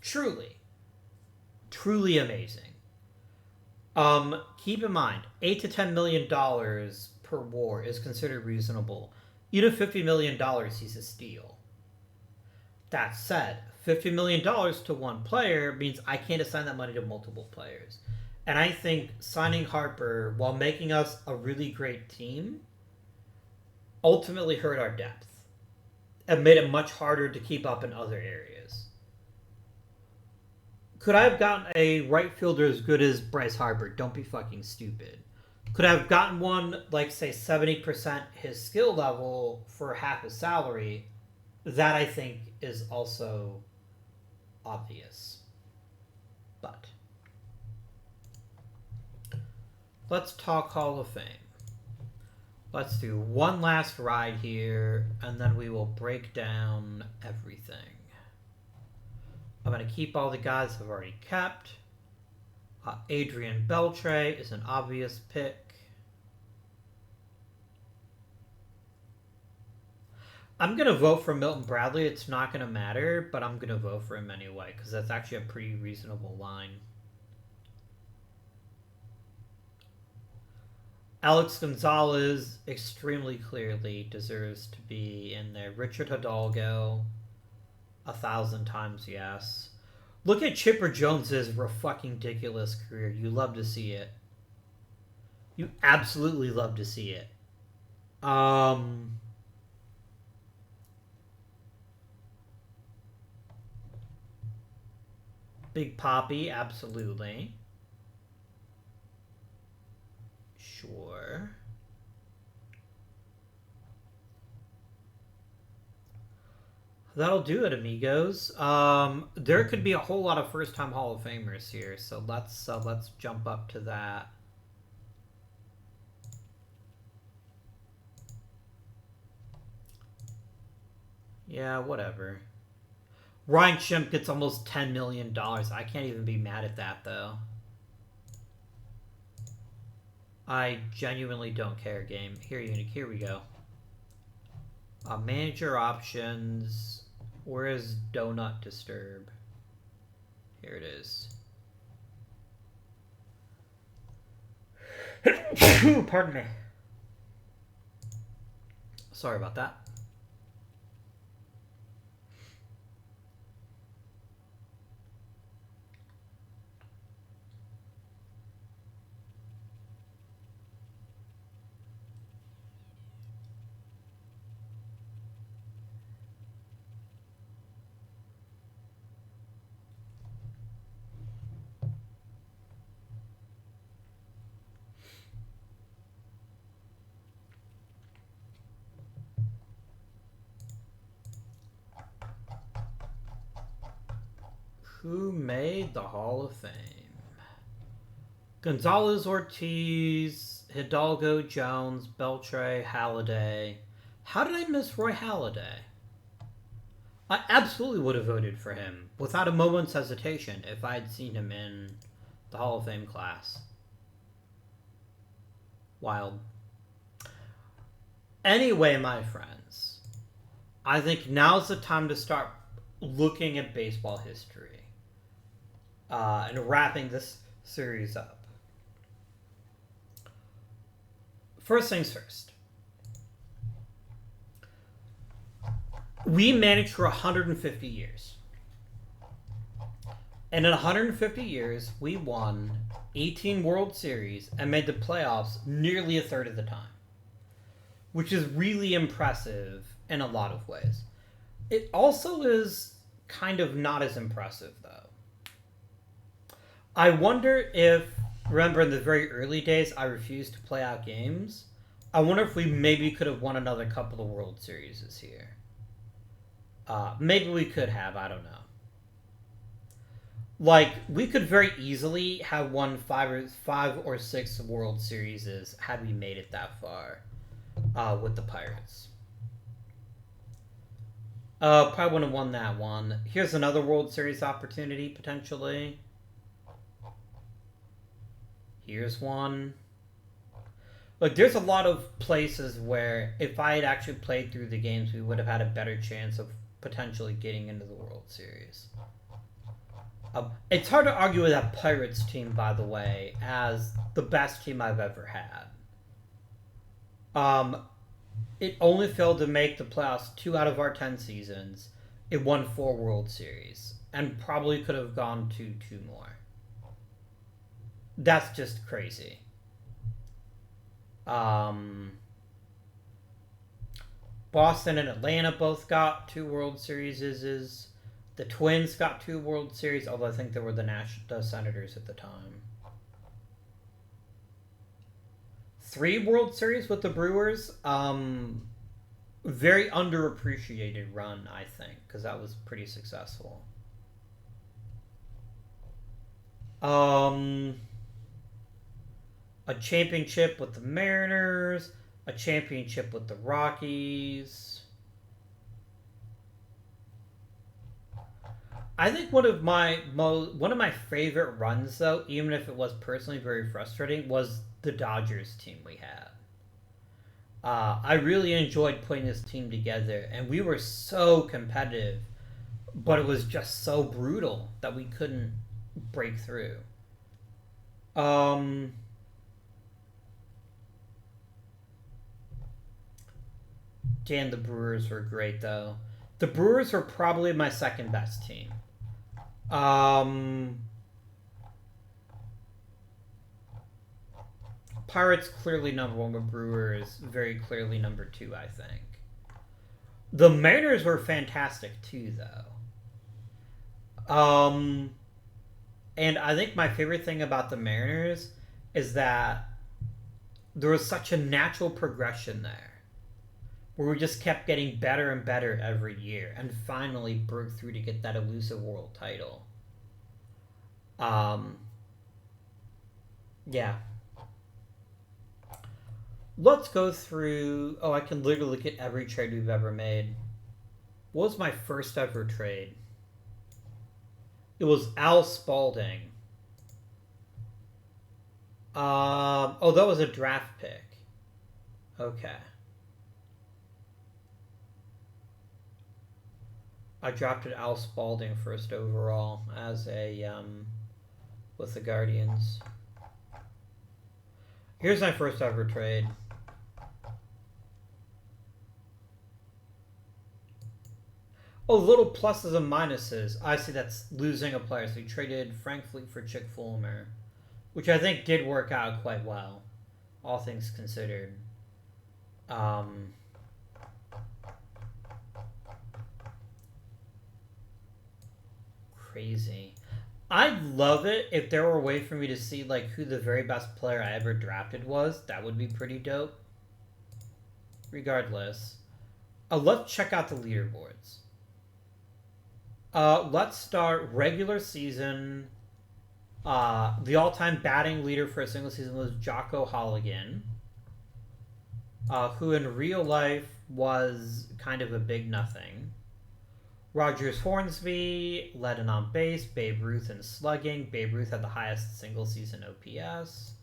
Truly. Truly amazing. Keep in mind, $8 to $10 million per war is considered reasonable. Even $50 million, he's a steal. That said, $50 million to one player means I can't assign that money to multiple players. And I think signing Harper, while making us a really great team, ultimately hurt our depth and made it much harder to keep up in other areas. Could I have gotten a right fielder as good as Bryce Harper? Don't be fucking stupid. Could I have gotten one, like, say, 70% his skill level for half his salary? That, I think, is also obvious. But let's talk Hall of Fame. Let's do one last ride here, and then we will break down everything. I'm going to keep all the guys I've already kept. Adrian Beltre is an obvious pick. I'm going to vote for Milton Bradley. It's not going to matter, but I'm going to vote for him anyway, because that's actually a pretty reasonable line. Alex Gonzalez extremely clearly deserves to be in there. Richard Hidalgo, 1,000 times yes. Look at Chipper Jones's fucking ridiculous career. You love to see it. You absolutely love to see it. Big Papi, absolutely. Sure. That'll do it, amigos. There could be a whole lot of first-time Hall of Famers here, so let's jump up to that. Yeah, whatever. Ryan Schimpf gets almost $10 million. I can't even be mad at that, though. I genuinely don't care, game. Here we go. Manager options. Where is Donut Disturb? Here it is. Pardon me. Sorry about that. Who made the Hall of Fame? Gonzalez, Ortiz, Hidalgo, Jones, Beltre, Halladay. How did I miss Roy Halladay? I absolutely would have voted for him without a moment's hesitation if I had seen him in the Hall of Fame class. Wild. Anyway, my friends, I think now's the time to start looking at baseball history and wrapping this series up. First things first. We managed for 150 years. And in 150 years, we won 18 World Series and made the playoffs nearly a third of the time, which is really impressive in a lot of ways. It also is kind of not as impressive, though. I wonder if, remember in the very early days, I refused to play out games. I wonder if we maybe could have won another couple of World Series this year. Maybe we could have, I don't know. Like, we could very easily have won five or six World Series had we made it that far with the Pirates. Probably wouldn't have won that one. Here's another World Series opportunity, potentially. Here's one. Look, there's a lot of places where if I had actually played through the games, we would have had a better chance of potentially getting into the World Series. It's hard to argue with that Pirates team, by the way, as the best team I've ever had. It only failed to make the playoffs 2 out of our 10 seasons. It won 4 World Series, and probably could have gone to 2 more. That's just crazy. Boston and Atlanta both got 2 World Series. The Twins got 2 World Series, although I think they were the Senators at the time. 3 World Series with the Brewers. Very underappreciated run, I think, because that was pretty successful. A championship with the Mariners, a championship with the Rockies. I think one of my favorite runs, though, even if it was personally very frustrating, was the Dodgers team we had. I really enjoyed putting this team together, and we were so competitive, but it was just so brutal that we couldn't break through. Damn, the Brewers were great, though. The Brewers were probably my second best team. Pirates clearly number 1, but Brewers very clearly number 2, I think. The Mariners were fantastic too, though. And I think my favorite thing about the Mariners is that there was such a natural progression there, where we just kept getting better and better every year, and finally broke through to get that elusive world title. Yeah. Let's go through... Oh, I can literally look at every trade we've ever made. What was my first ever trade? It was Al Spalding. Oh, that was a draft pick. Okay. I drafted Al Spalding first overall as a with the Guardians. Here's my first ever trade. Oh, little pluses and minuses. I see that's losing a player. So he traded Frank Fleet for Chick Fulmer, which I think did work out quite well, all things considered. Crazy. I'd love it if there were a way for me to see like who the very best player I ever drafted was. That would be pretty dope. Regardless, let's check out the leaderboards. Let's start regular season. The all-time batting leader for a single season was Jocko Holligan, who in real life was kind of a big nothing. Rogers Hornsby led in on base, Babe Ruth in slugging. Babe Ruth had the highest single season OPS.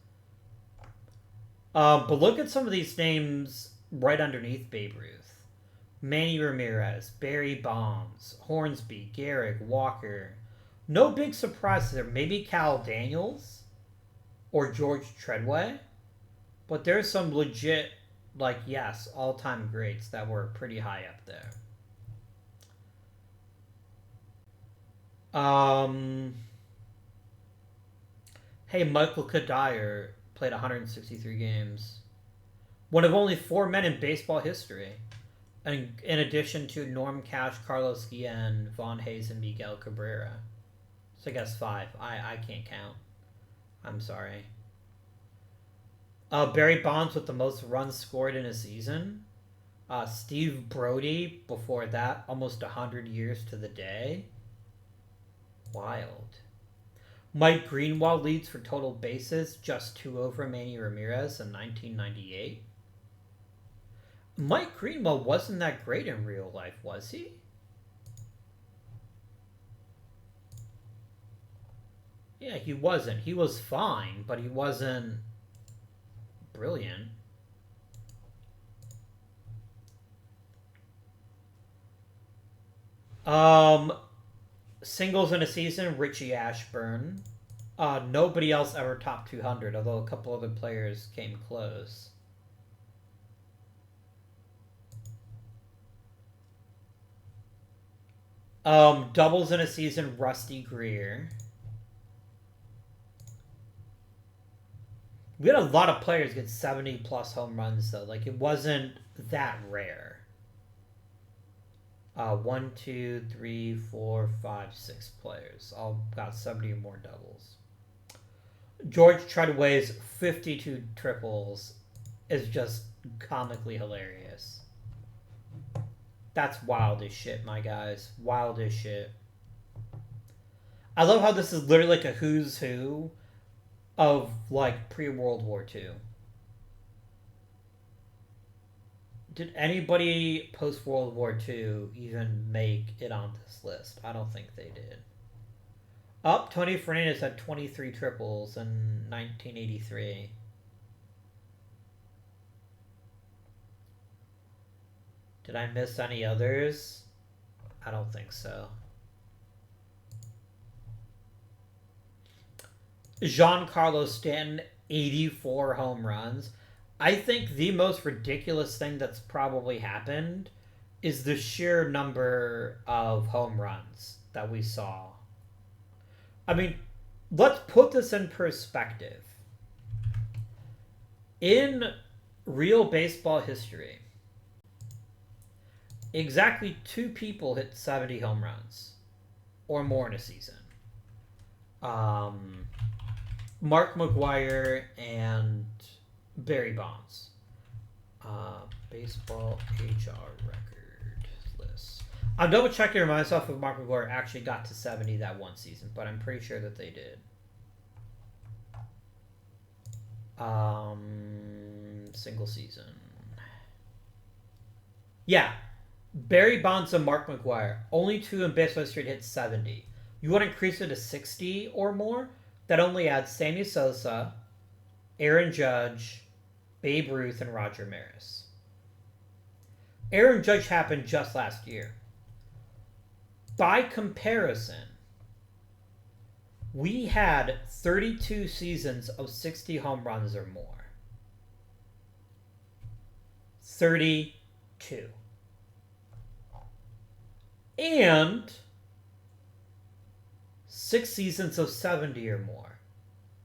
But look at some of these names right underneath Babe Ruth. Manny Ramirez, Barry Bonds, Hornsby, Garrick, Walker. No big surprises there. Maybe Cal Daniels or George Treadway. But there's some legit, like, yes, all-time greats that were pretty high up there. Hey, Michael Kadire played 163 games. One of only 4 men in baseball history. And in addition to Norm Cash, Carlos Guillen, Von Hayes, and Miguel Cabrera. So I guess 5. I can't count. I'm sorry. Barry Bonds with the most runs scored in a season. Steve Brody before that, almost 100 years to the day. Wild. Mike Greenwald leads for total bases, just 2 over Manny Ramirez in 1998. Mike Greenwald wasn't that great in real life, was he? Yeah, he wasn't. He was fine, but he wasn't brilliant. Singles in a season, Richie Ashburn. Nobody else ever topped 200, although a couple other players came close. Doubles in a season, Rusty Greer. We had a lot of players get 70-plus home runs, though. Like, it wasn't that rare. 1, 2, 3, 4, 5, 6 players. All got 70 or more doubles. George Treadway's 52 triples is just comically hilarious. That's wild as shit, my guys. Wild as shit. I love how this is literally like a who's who of, like, pre-World War II. Did anybody post-World War II even make it on this list? I don't think they did. Tony Fernandez had 23 triples in 1983. Did I miss any others? I don't think so. Giancarlo Stanton, 84 home runs. I think the most ridiculous thing that's probably happened is the sheer number of home runs that we saw. I mean, let's put this in perspective. In real baseball history, exactly 2 people hit 70 home runs or more in a season. Mark McGwire and Barry Bonds. Baseball HR record list. I'm double checking to remind myself if Mark McGwire actually got to 70 that one season, but I'm pretty sure that they did. Single season. Yeah. Barry Bonds and Mark McGwire. Only 2 in baseball history to hit 70. You want to increase it to 60 or more? That only adds Sammy Sosa, Aaron Judge, Babe Ruth, and Roger Maris. Aaron Judge happened just last year. By comparison, we had 32 seasons of 60 home runs or more. 32. And 6 seasons of 70 or more.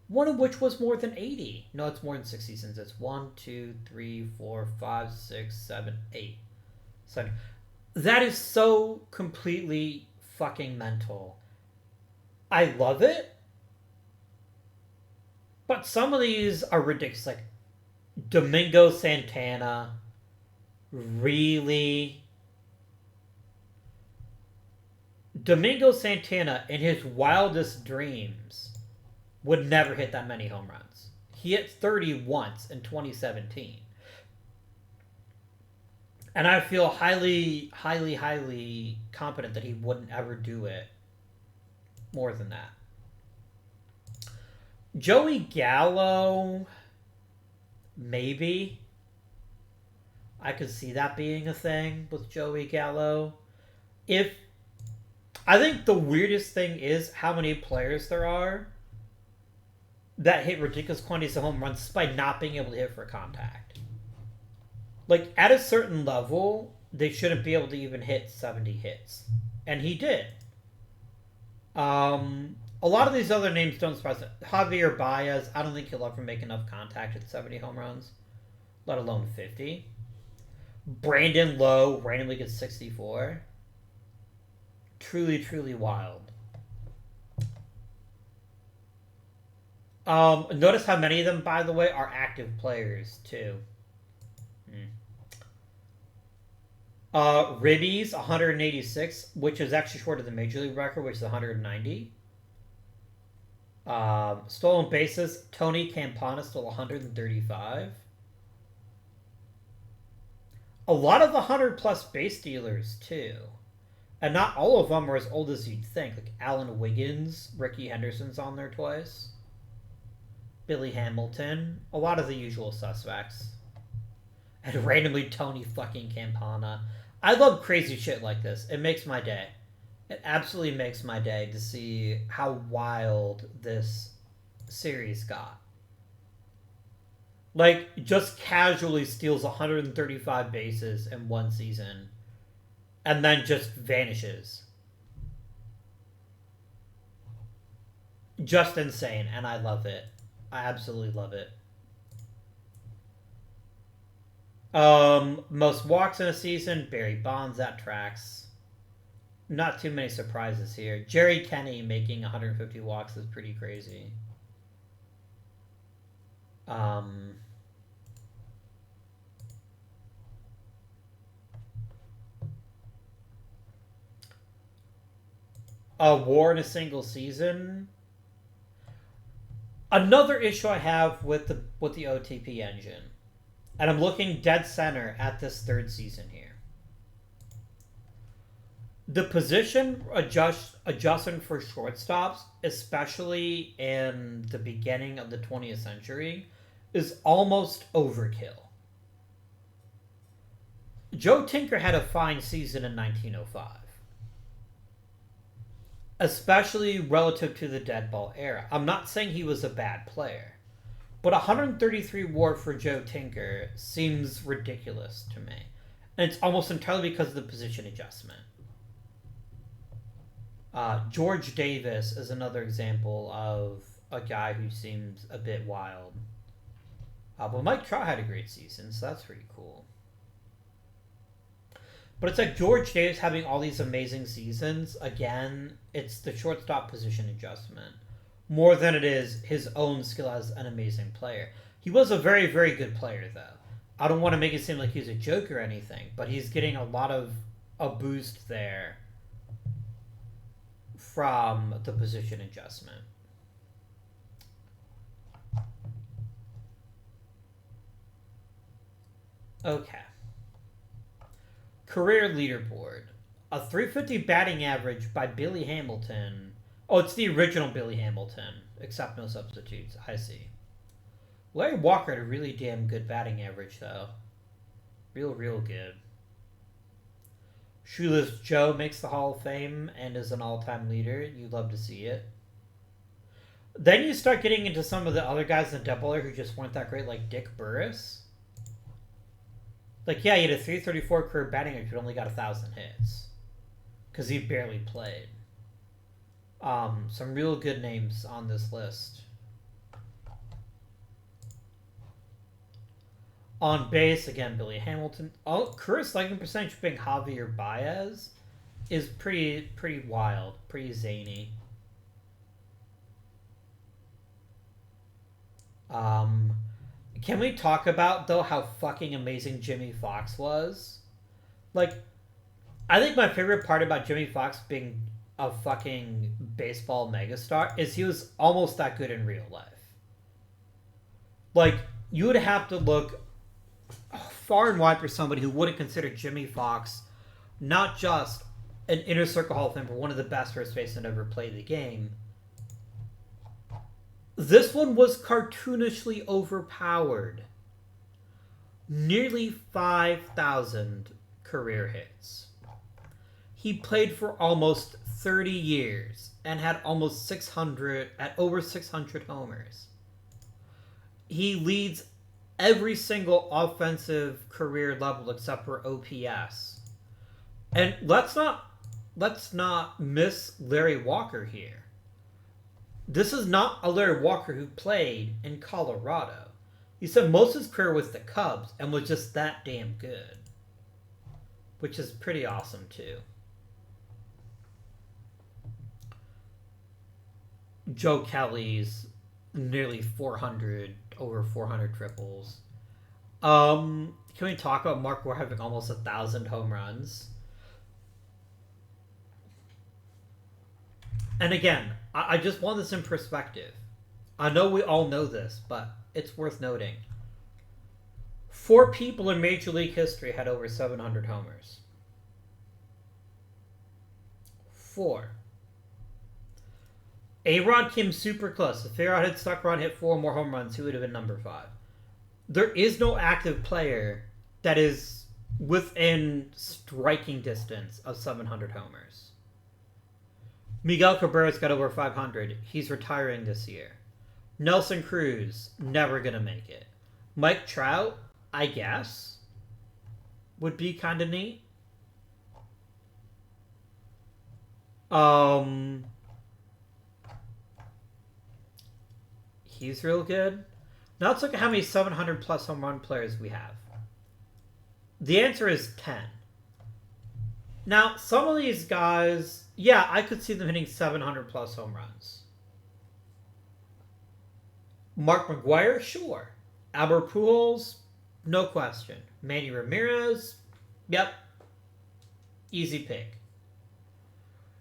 One of which was more than 80. No, it's more than 6 seasons. It's 1, 2, 3, 4, 5, 6, 7, 8. 7. That is so completely fucking mental. I love it. But some of these are ridiculous. Like, Domingo Santana. Really? Domingo Santana, in his wildest dreams, would never hit that many home runs. He hit 30 once in 2017. And I feel highly, highly, highly confident that he wouldn't ever do it more than that. Joey Gallo, maybe. I could see that being a thing with Joey Gallo. If I think the weirdest thing is how many players there are that hit ridiculous quantities of home runs by not being able to hit for contact. Like, at a certain level, they shouldn't be able to even hit 70 hits. And he did. A lot of these other names don't surprise me. Javier Baez, I don't think he'll ever make enough contact at 70 home runs, let alone 50. Brandon Lowe randomly gets 64. Truly, truly wild. Notice how many of them, by the way, are active players, too. Ribby's 186, which is actually short of the Major League record, which is 190. Stolen bases, Tony Campana stole 135. A lot of the 100-plus base stealers, too. And not all of them are as old as you'd think. Like Alan Wiggins, Ricky Henderson's on there twice. Billy Hamilton. A lot of the usual suspects. And randomly Tony fucking Campana. I love crazy shit like this. It makes my day. It absolutely makes my day to see how wild this series got. Like, just casually steals 135 bases in one season. And then just vanishes. Just insane, and I love it. I absolutely love it. Most walks in a season, Barry Bonds, that tracks. Not too many surprises here. Jerry Kenny making 150 walks is pretty crazy. A WAR in a single season. Another issue I have with the OTP engine, and I'm looking dead center at this third season here. The position adjusting for shortstops, especially in the beginning of the 20th century, is almost overkill. Joe Tinker had a fine season in 1905. Especially relative to the dead ball era. I'm not saying he was a bad player, but 133 WAR for Joe Tinker seems ridiculous to me. And it's almost entirely because of the position adjustment. George Davis is another example of a guy who seems a bit wild. But Mike Trout had a great season, so that's pretty cool. But it's like George Davis having all these amazing seasons. Again, it's the shortstop position adjustment more than it is his own skill as an amazing player. He was a very, very good player, though. I don't want to make it seem like he's a joke or anything, but he's getting a lot of a boost there from the position adjustment. Okay. Career leaderboard. A 350 batting average by Billy Hamilton. Oh, it's the original Billy Hamilton, except no substitutes. I see. Larry Walker had a really damn good batting average, though. Real good. Shoeless Joe makes the Hall of Fame and is an all-time leader. You love to see it. Then you start getting into some of the other guys in the double who just weren't that great, like Dick Burris. Like, yeah, he had a 334 career batting average, but only got 1,000 hits. Because he barely played. Some real good names on this list. On base, again, Billy Hamilton. Oh, career slugging percentage being Javier Baez is pretty wild, pretty zany. Can we talk about, though, how fucking amazing Jimmy Fox was? Like, I think my favorite part about Jimmy Fox being a fucking baseball megastar is he was almost that good in real life. Like, you would have to look far and wide for somebody who wouldn't consider Jimmy Fox not just an Inner Circle Hall of Famer, but one of the best first basemen to ever play the game. This one was cartoonishly overpowered. Nearly 5,000 career hits. He played for almost 30 years and had over 600 homers. He leads every single offensive career level except for OPS. And let's not miss Larry Walker here. This is not a Larry Walker who played in Colorado. He spent most of his career with the Cubs and was just that damn good, which is pretty awesome too. Joe Kelly's nearly 400, over 400 triples. Can we talk about Mark Moore having almost 1,000 home runs? And again, I just want this in perspective. I know we all know this, but it's worth noting. 4 people in Major League history had over 700 homers. 4. A-Rod came super close. If A-Rod had stuck around, hit 4 more home runs, he would have been number 5. There is no active player that is within striking distance of 700 homers. Miguel Cabrera's got over 500. He's retiring this year. Nelson Cruz, never gonna make it. Mike Trout, I guess, would be kind of neat. He's real good. Now let's look at how many 700 plus home run players we have. The answer is 10. Now, some of these guys, yeah, I could see them hitting 700 plus home runs. Mark McGwire, sure. Albert Pujols, no question. Manny Ramirez, yep. Easy pick.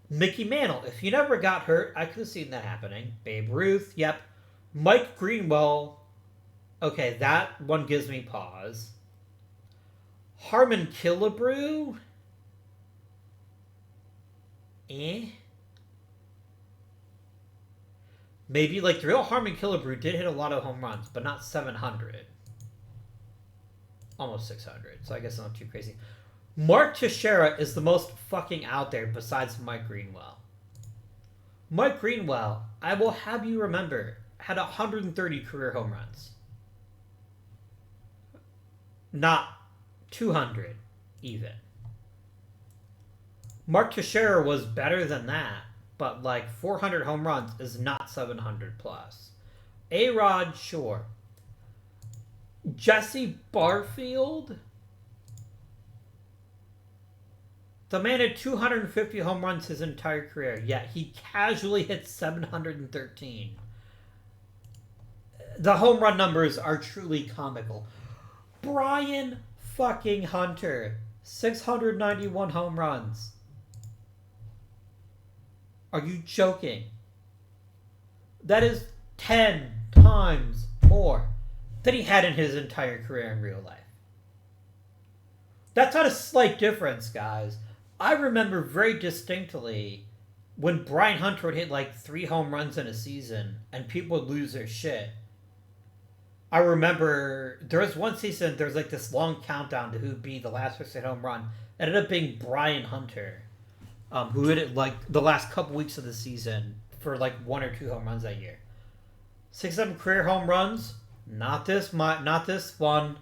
Mickey Mantle, if he never got hurt, I could have seen that happening. Babe Ruth, yep. Mike Greenwell, okay, that one gives me pause. Harmon Killebrew, maybe, like, the real Harmon Killebrew did hit a lot of home runs, but not 700. Almost 600, so I guess not too crazy. Mark Teixeira is the most fucking out there besides Mike Greenwell. Mike Greenwell, I will have you remember, had 130 career home runs. Not 200, even. Mark Teixeira was better than that, but like 400 home runs is not 700 plus. A-Rod, sure. Jesse Barfield? The man had 250 home runs his entire career, yet he casually hit 713. The home run numbers are truly comical. Brian fucking Hunter, 691 home runs. Are you joking? That is 10 times more than he had in his entire career in real life. That's not a slight difference, guys. I remember very distinctly when Brian Hunter would hit like 3 home runs in a season and people would lose their shit. I remember there was one season, there was like this long countdown to who would be the last person to hit home run. It ended up being Brian Hunter, who hit it like the last couple weeks of the season for like 1 or 2 home runs that year. 6-7 career home runs, not this one,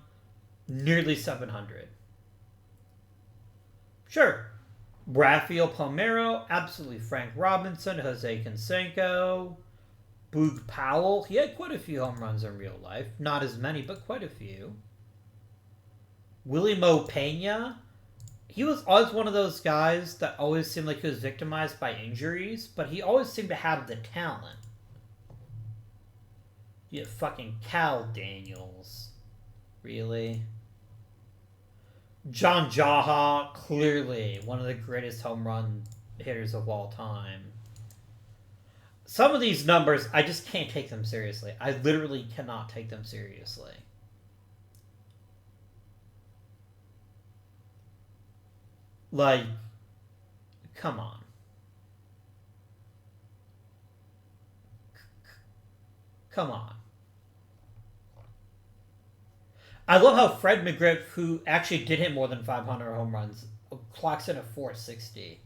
nearly 700. Sure. Rafael Palmeiro, absolutely. Frank Robinson, Jose Canseco, Boog Powell. He had quite a few home runs in real life. Not as many, but quite a few. Willie Mo Pena. He was always one of those guys that always seemed like he was victimized by injuries, but he always seemed to have the talent. You fucking Cal Daniels. Really? John Jaha, clearly one of the greatest home run hitters of all time. Some of these numbers, I just can't take them seriously. I literally cannot take them seriously. Like, come on. Come on. I love how Fred McGriff, who actually did hit more than 500 home runs, clocks in a 460,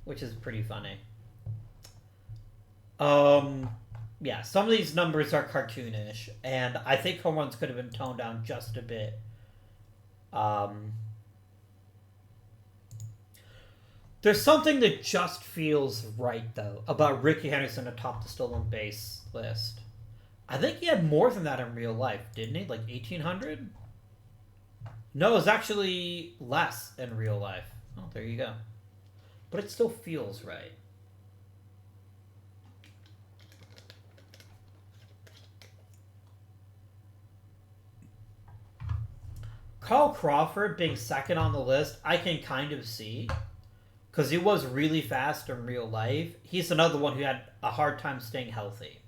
which is pretty funny. Yeah, some of these numbers are cartoonish, and I think home runs could have been toned down just a bit. There's something that just feels right, though, about Ricky Henderson atop the stolen base list. I think he had more than that in real life, didn't he? Like 1,800? No, it's actually less in real life. Oh, there you go. But it still feels right. Carl Crawford being second on the list, I can kind of see. Because he was really fast in real life. He's another one who had a hard time staying healthy.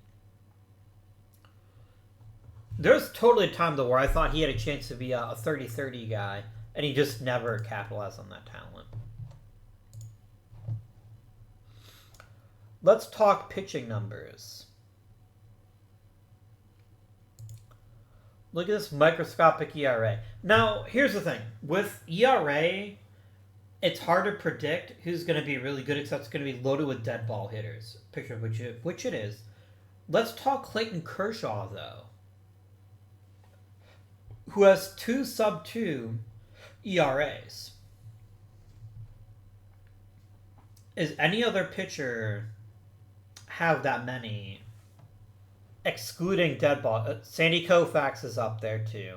There's totally a time, though, where I thought he had a chance to be a 30-30 guy, and he just never capitalized on that talent. Let's talk pitching numbers. Look at this microscopic ERA. Now, here's the thing. With ERA, it's hard to predict who's going to be really good, except it's going to be loaded with dead ball hitters. Picture which it is. Let's talk Clayton Kershaw, though, who has 2 sub-2 ERAs. Is any other pitcher have that many? Excluding dead ball. Sandy Koufax is up there, too.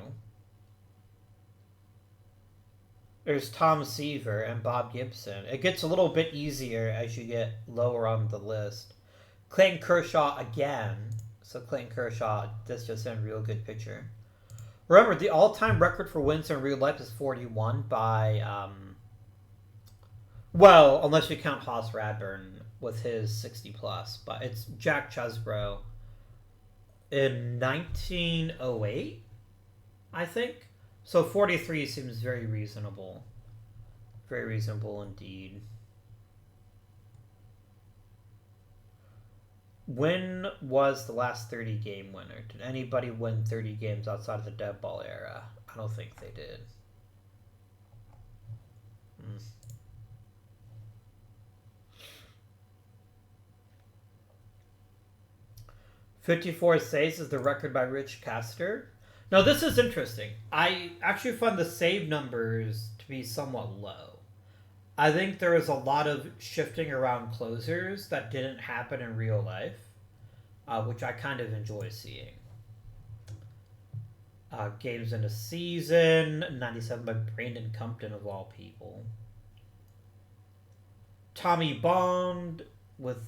There's Tom Seaver and Bob Gibson. It gets a little bit easier as you get lower on the list. Clayton Kershaw again. So Clayton Kershaw, this just a real good pitcher. Remember, the all-time record for wins in real life is 41 by, well, unless you count Hoss Radburn with his 60+, but it's Jack Chesbrough in 1908, I think. So 43 seems very reasonable. Very reasonable indeed. When was the last 30 game winner? Did anybody win 30 games outside of the dead ball era? I don't think they did. 54 saves is the record by Rich Castor. Now, this is interesting. I actually find the save numbers to be somewhat low. I think there is a lot of shifting around closers that didn't happen in real life, which I kind of enjoy seeing. Games in a season, 97 by Brandon Compton of all people. Tommy Bond with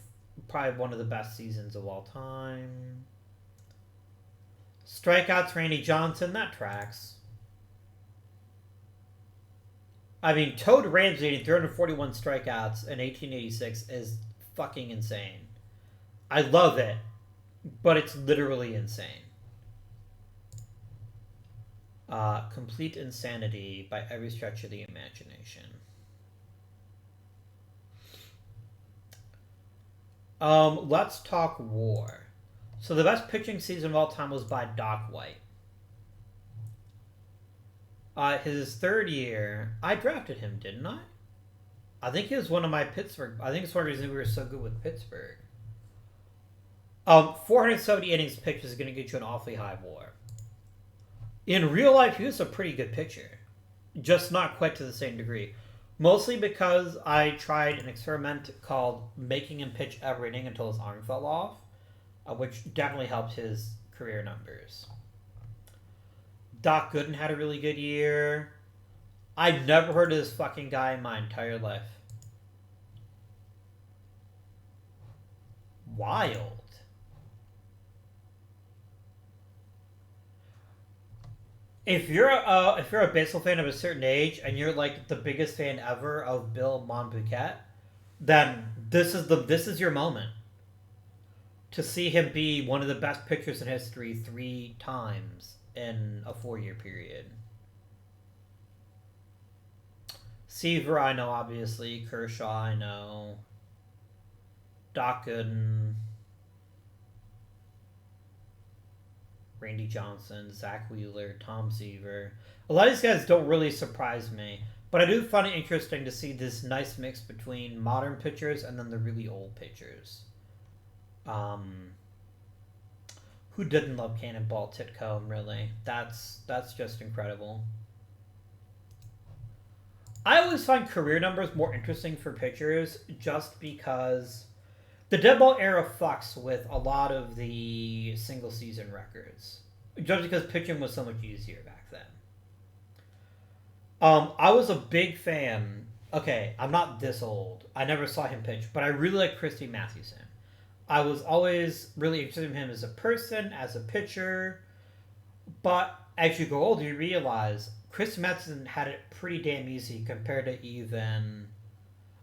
probably one of the best seasons of all time. Strikeouts, Randy Johnson, that tracks. I mean, Toad Ramsey getting 341 strikeouts in 1886 is fucking insane. I love it, but it's literally insane. Complete insanity by every stretch of the imagination. Let's talk WAR. So the best pitching season of all time was by Doc White. His third year, I drafted him, didn't I? I think he was one of my Pittsburgh. I think it's one of the reasons we were so good with Pittsburgh. 470 innings pitched is going to get you an awfully high WAR. In real life, he was a pretty good pitcher, just not quite to the same degree. Mostly because I tried an experiment called making him pitch every inning until his arm fell off, which definitely helped his career numbers. Doc Gooden had a really good year. I'd never heard of this fucking guy in my entire life. Wild. If you're a baseball fan of a certain age and you're like the biggest fan ever of Bill Monbouquet, then this is your moment to see him be one of the best pitchers in history 3 times in a 4-year period. Seaver, I know, obviously. Kershaw, I know. Doc Gooden. Randy Johnson, Zach Wheeler, Tom Seaver. A lot of these guys don't really surprise me, but I do find it interesting to see this nice mix between modern pitchers and then the really old pitchers. Who didn't love Cannonball Titcomb, really? That's just incredible. I always find career numbers more interesting for pitchers just because the dead ball era fucks with a lot of the single season records. Just because pitching was so much easier back then. I was a big fan. Okay, I'm not this old. I never saw him pitch, but I really like Christy Mathewson. I was always really interested in him as a person, as a pitcher. But as you go older, you realize Chris Metzen had it pretty damn easy compared to even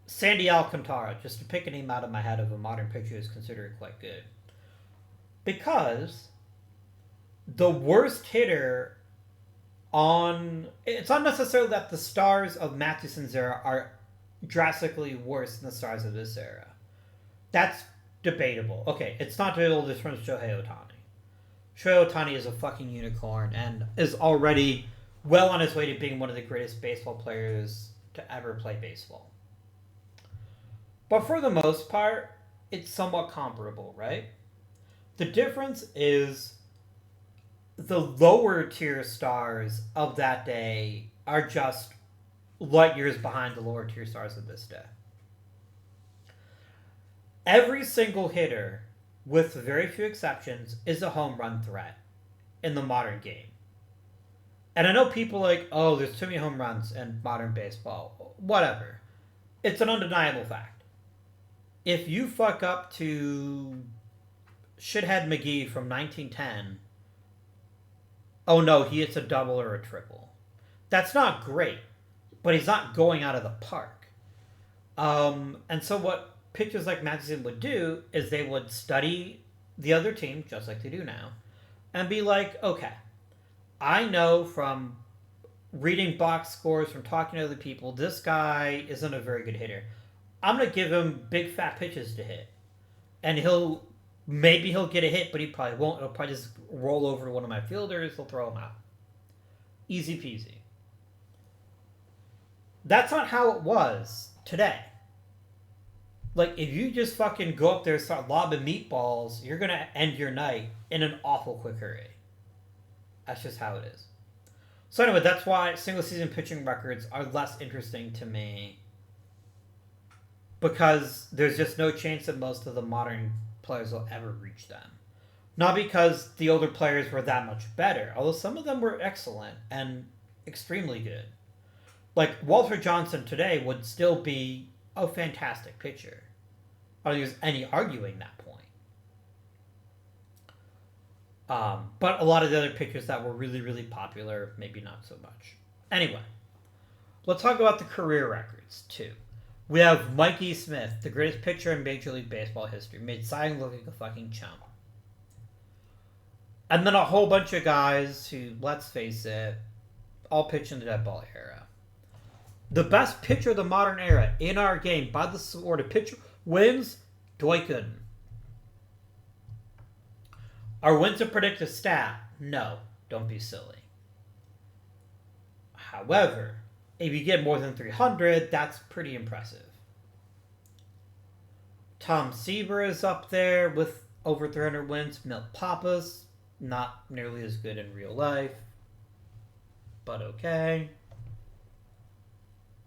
Sandy Alcantara, just to pick a name out of my head of a modern pitcher who's considered quite good. Because the worst hitter on... It's not necessarily that the stars of Mathewson's era are drastically worse than the stars of this era. That's debatable. Okay, it's not debatable this from Shohei Ohtani. Shohei Ohtani is a fucking unicorn and is already well on his way to being one of the greatest baseball players to ever play baseball. But for the most part, it's somewhat comparable, right? The difference is the lower tier stars of that day are just light years behind the lower tier stars of this day. Every single hitter, with very few exceptions, is a home run threat in the modern game. And I know people like, oh, there's too many home runs in modern baseball. Whatever. It's an undeniable fact. If you fuck up to Shithead McGee from 1910, oh no, he hits a double or a triple. That's not great, but he's not going out of the park. And so what pitchers like Mathewson would do is they would study the other team, just like they do now, and be like, okay, I know from reading box scores, from talking to other people, this guy isn't a very good hitter. I'm going to give him big fat pitches to hit. And maybe he'll get a hit, but he probably won't. He'll probably just roll over one of my fielders. He'll throw him out. Easy peasy. That's not how it was today. Like, if you just fucking go up there and start lobbing meatballs, you're going to end your night in an awful quick hurry. That's just how it is. So anyway, that's why single season pitching records are less interesting to me. Because there's just no chance that most of the modern players will ever reach them. Not because the older players were that much better, although some of them were excellent and extremely good. Like, Walter Johnson today would still be a fantastic pitcher. I don't think there's any arguing that point. But a lot of the other pitchers that were really, really popular, maybe not so much. Anyway, let's talk about the career records, too. We have Mikey Smith, the greatest pitcher in Major League Baseball history, made Cy Young look like a fucking chump. And then a whole bunch of guys who, let's face it, all pitch in the dead ball era. The best pitcher of the modern era in our game by the sword of pitcher wins, Dwight Gooden. Are wins a predictive stat? No, don't be silly. However, if you get more than 300, that's pretty impressive. Tom Seaver is up there with over 300 wins. Milt Pappas, not nearly as good in real life, but okay.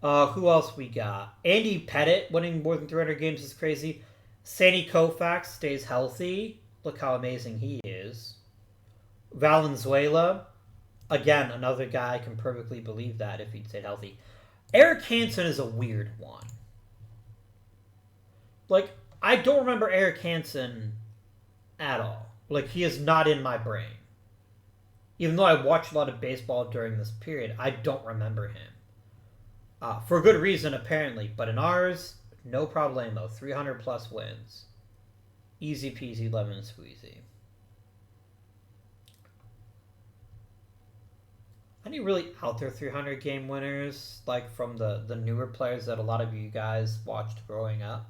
Who else we got? Andy Pettitte winning more than 300 games is crazy. Sandy Koufax stays healthy. Look how amazing he is. Valenzuela, again, another guy can perfectly believe that if he'd stayed healthy. Eric Hansen is a weird one. Like, I don't remember Eric Hansen at all. Like, he is not in my brain. Even though I watched a lot of baseball during this period, I don't remember him. For good reason, apparently. But in ours, no problemo. 300 plus wins. Easy peasy, lemon squeezy. Any really out there 300 game winners, like from the newer players that a lot of you guys watched growing up?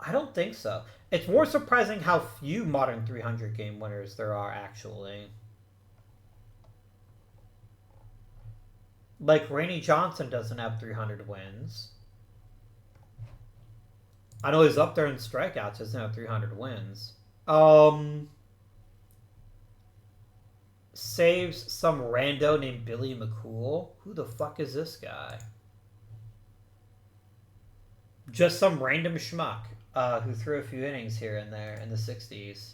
I don't think so. It's more surprising how few modern 300 game winners there are, actually. Like, Rainey Johnson doesn't have 300 wins. I know he's up there in strikeouts, doesn't have 300 wins. Saves some rando named Billy McCool. Who the fuck is this guy? Just some random schmuck who threw a few innings here and there in the 60s.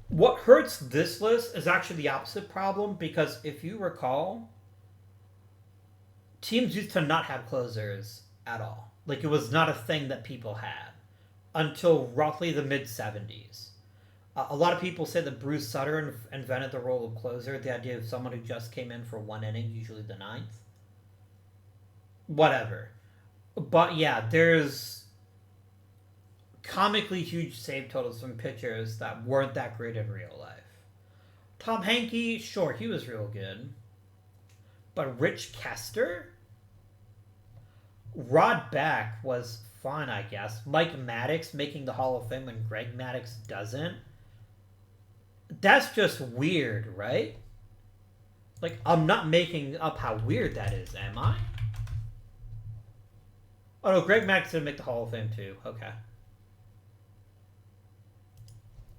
What hurts this list is actually the opposite problem, because if you recall, teams used to not have closers at all. Like, it was not a thing that people had until roughly the mid-70s. A lot of people say that Bruce Sutter invented the role of closer, the idea of someone who just came in for one inning, usually the ninth. Whatever. But yeah, there's comically huge save totals from pitchers that weren't that great in real life. Tom Hankey, sure, he was real good. But Rich Kester? Rod Beck was fine, I guess. Mike Maddox making the Hall of Fame when Greg Maddox doesn't. That's just weird, right? Like, I'm not making up how weird that is, am I? Oh no, Greg Maddox didn't make the Hall of Fame too. Okay.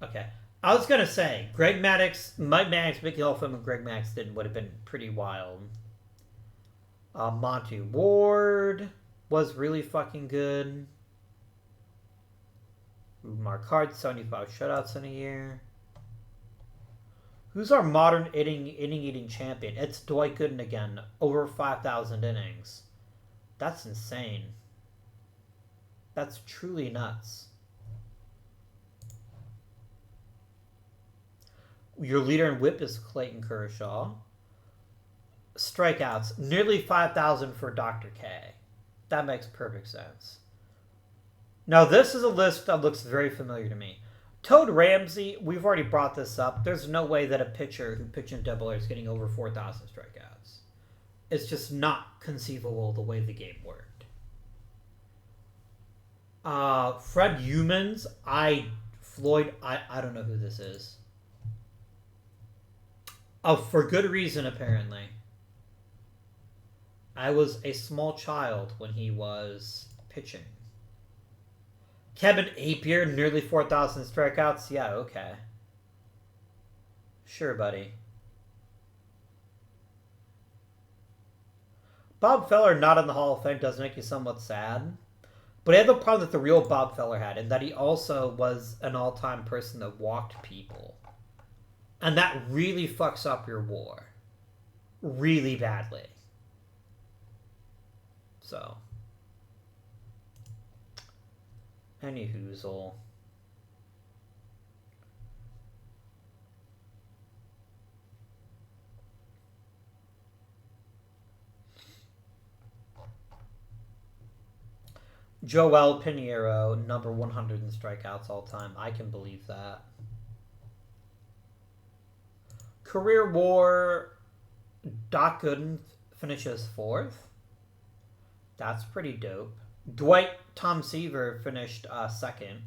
Okay. I was gonna say, Mike Maddox making the Hall of Fame and Greg Maddox didn't would have been pretty wild. Monty Ward was really fucking good. Mark Hart, 75 shutouts in a year. Who's our modern inning-eating champion? It's Dwight Gooden again. Over 5,000 innings. That's insane. That's truly nuts. Your leader in whip is Clayton Kershaw. Strikeouts. Nearly 5,000 for Dr. K. That makes perfect sense. Now, this is a list that looks very familiar to me. Toad Ramsey, we've already brought this up. There's no way that a pitcher who pitched in Double-A is getting over 4,000 strikeouts. It's just not conceivable the way the game worked. Fred Humans, I don't know who this is. Oh, for good reason, apparently. I was a small child when he was pitching. Kevin Apier, nearly 4,000 strikeouts? Yeah, okay. Sure, buddy. Bob Feller not in the Hall of Fame does make you somewhat sad. But he had the problem that the real Bob Feller had, and that he also was an all-time person that walked people. And that really fucks up your WAR. Really badly. So. Any hoozle. Joel Pinheiro, number 100 in strikeouts all time. I can believe that. Career WAR, Doc Gooden finishes 4th. That's pretty dope. Dwight Tom Seaver finished 2nd.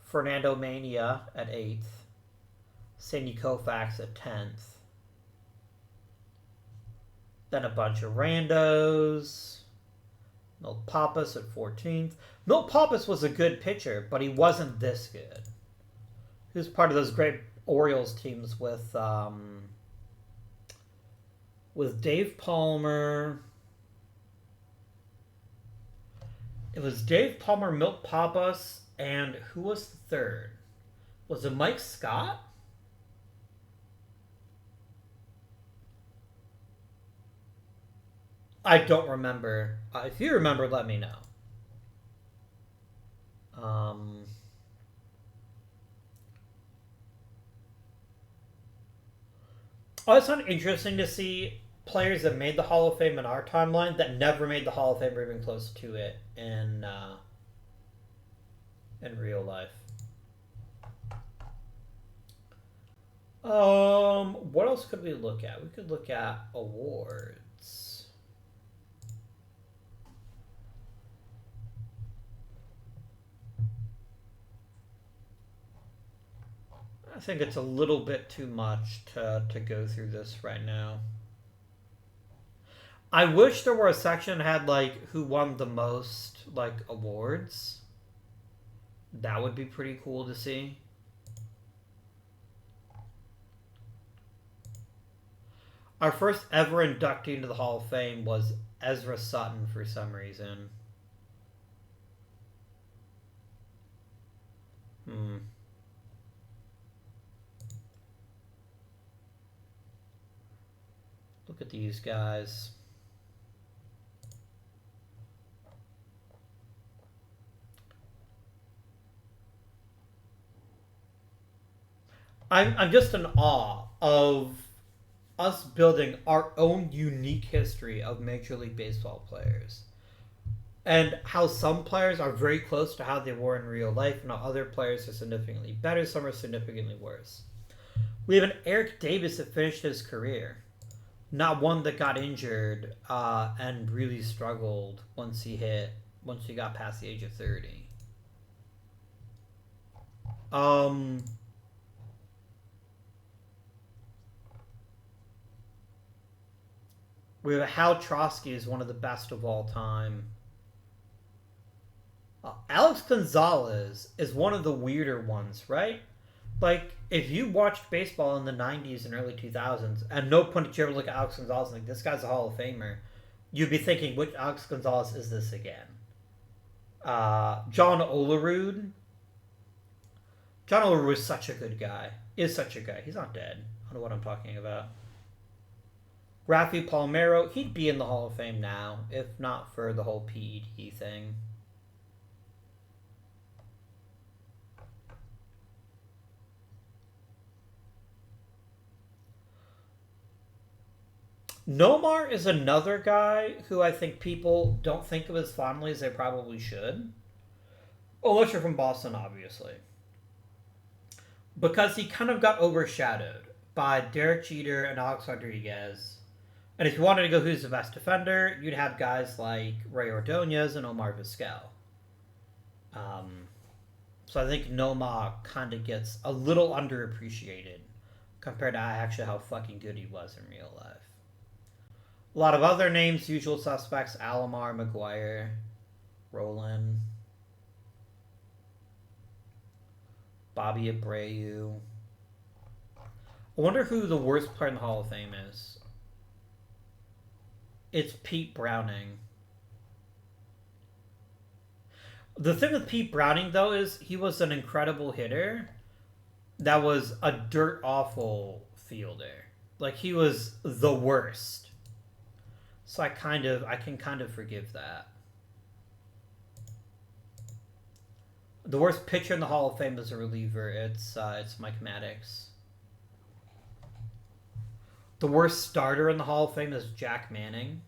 Fernando Mania at 8th. Sandy Koufax at 10th. Then a bunch of randos. Milt Pappas at 14th. Milt Pappas was a good pitcher, but he wasn't this good. He was part of those great Orioles teams with Dave Palmer. It was Dave Palmer, Milt Pappas, and who was the third? Was it Mike Scott? I don't remember. If you remember, let me know. Oh, it's not interesting to see players that made the Hall of Fame in our timeline that never made the Hall of Fame or even close to it in real life. What else could we look at? We could look at awards. I think it's a little bit too much to go through this right now. I wish there were a section that had like who won the most like awards. That would be pretty cool to see. Our first ever inductee into the Hall of Fame was Ezra Sutton for some reason. Look at these guys. I'm just in awe of us building our own unique history of Major League Baseball players. And how some players are very close to how they were in real life, and how other players are significantly better, some are significantly worse. We have an Eric Davis that finished his career. Not one that got injured and really struggled once he got past the age of 30. We have Hal Trotsky is one of the best of all time. Alex Gonzalez is one of the weirder ones, right? Like, if you watched baseball in the 90s and early 2000s, and no point did you ever look at Alex Gonzalez like, this guy's a Hall of Famer, you'd be thinking, which Alex Gonzalez is this again? John Olerud. John Olerud was such a good guy. Is such a guy. He's not dead. I don't know what I'm talking about. Rafi Palmeiro, he'd be in the Hall of Fame now, if not for the whole PED thing. Nomar is another guy who I think people don't think of as fondly as they probably should. Unless you're from Boston, obviously. Because he kind of got overshadowed by Derek Jeter and Alex Rodriguez. And if you wanted to go who's the best defender, you'd have guys like Ray Ordonez and Omar Vizquel. So I think Nomar kind of gets a little underappreciated compared to actually how fucking good he was in real life. A lot of other names, usual suspects: Alomar, McGuire, Roland, Bobby Abreu. I wonder who the worst player in the Hall of Fame is. It's Pete Browning. The thing with Pete Browning, though, is he was an incredible hitter that was a dirt awful fielder. Like, he was the worst. So I can kind of forgive that. The worst pitcher in the Hall of Fame is a reliever. It's Mike Maddox. The worst starter in the Hall of Fame is Jack Manning.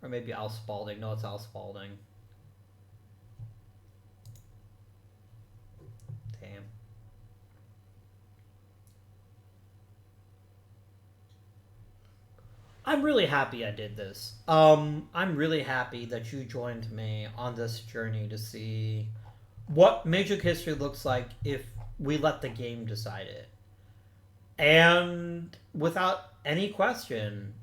Or maybe Al Spalding. No, it's Al Spalding. Damn. I'm really happy I did this. I'm really happy that you joined me on this journey to see what Major League history looks like if we let the game decide it. And without any question,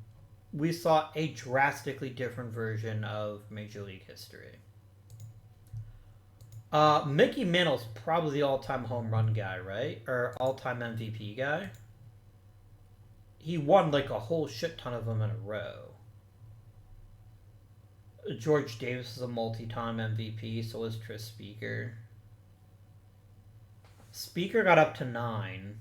we saw a drastically different version of Major League history. Mickey Mantle's probably the all-time home run guy, right? Or all-time MVP guy. He won like a whole shit ton of them in a row. George Davis is a multi-time MVP, so is Tris Speaker. Speaker got up to 9.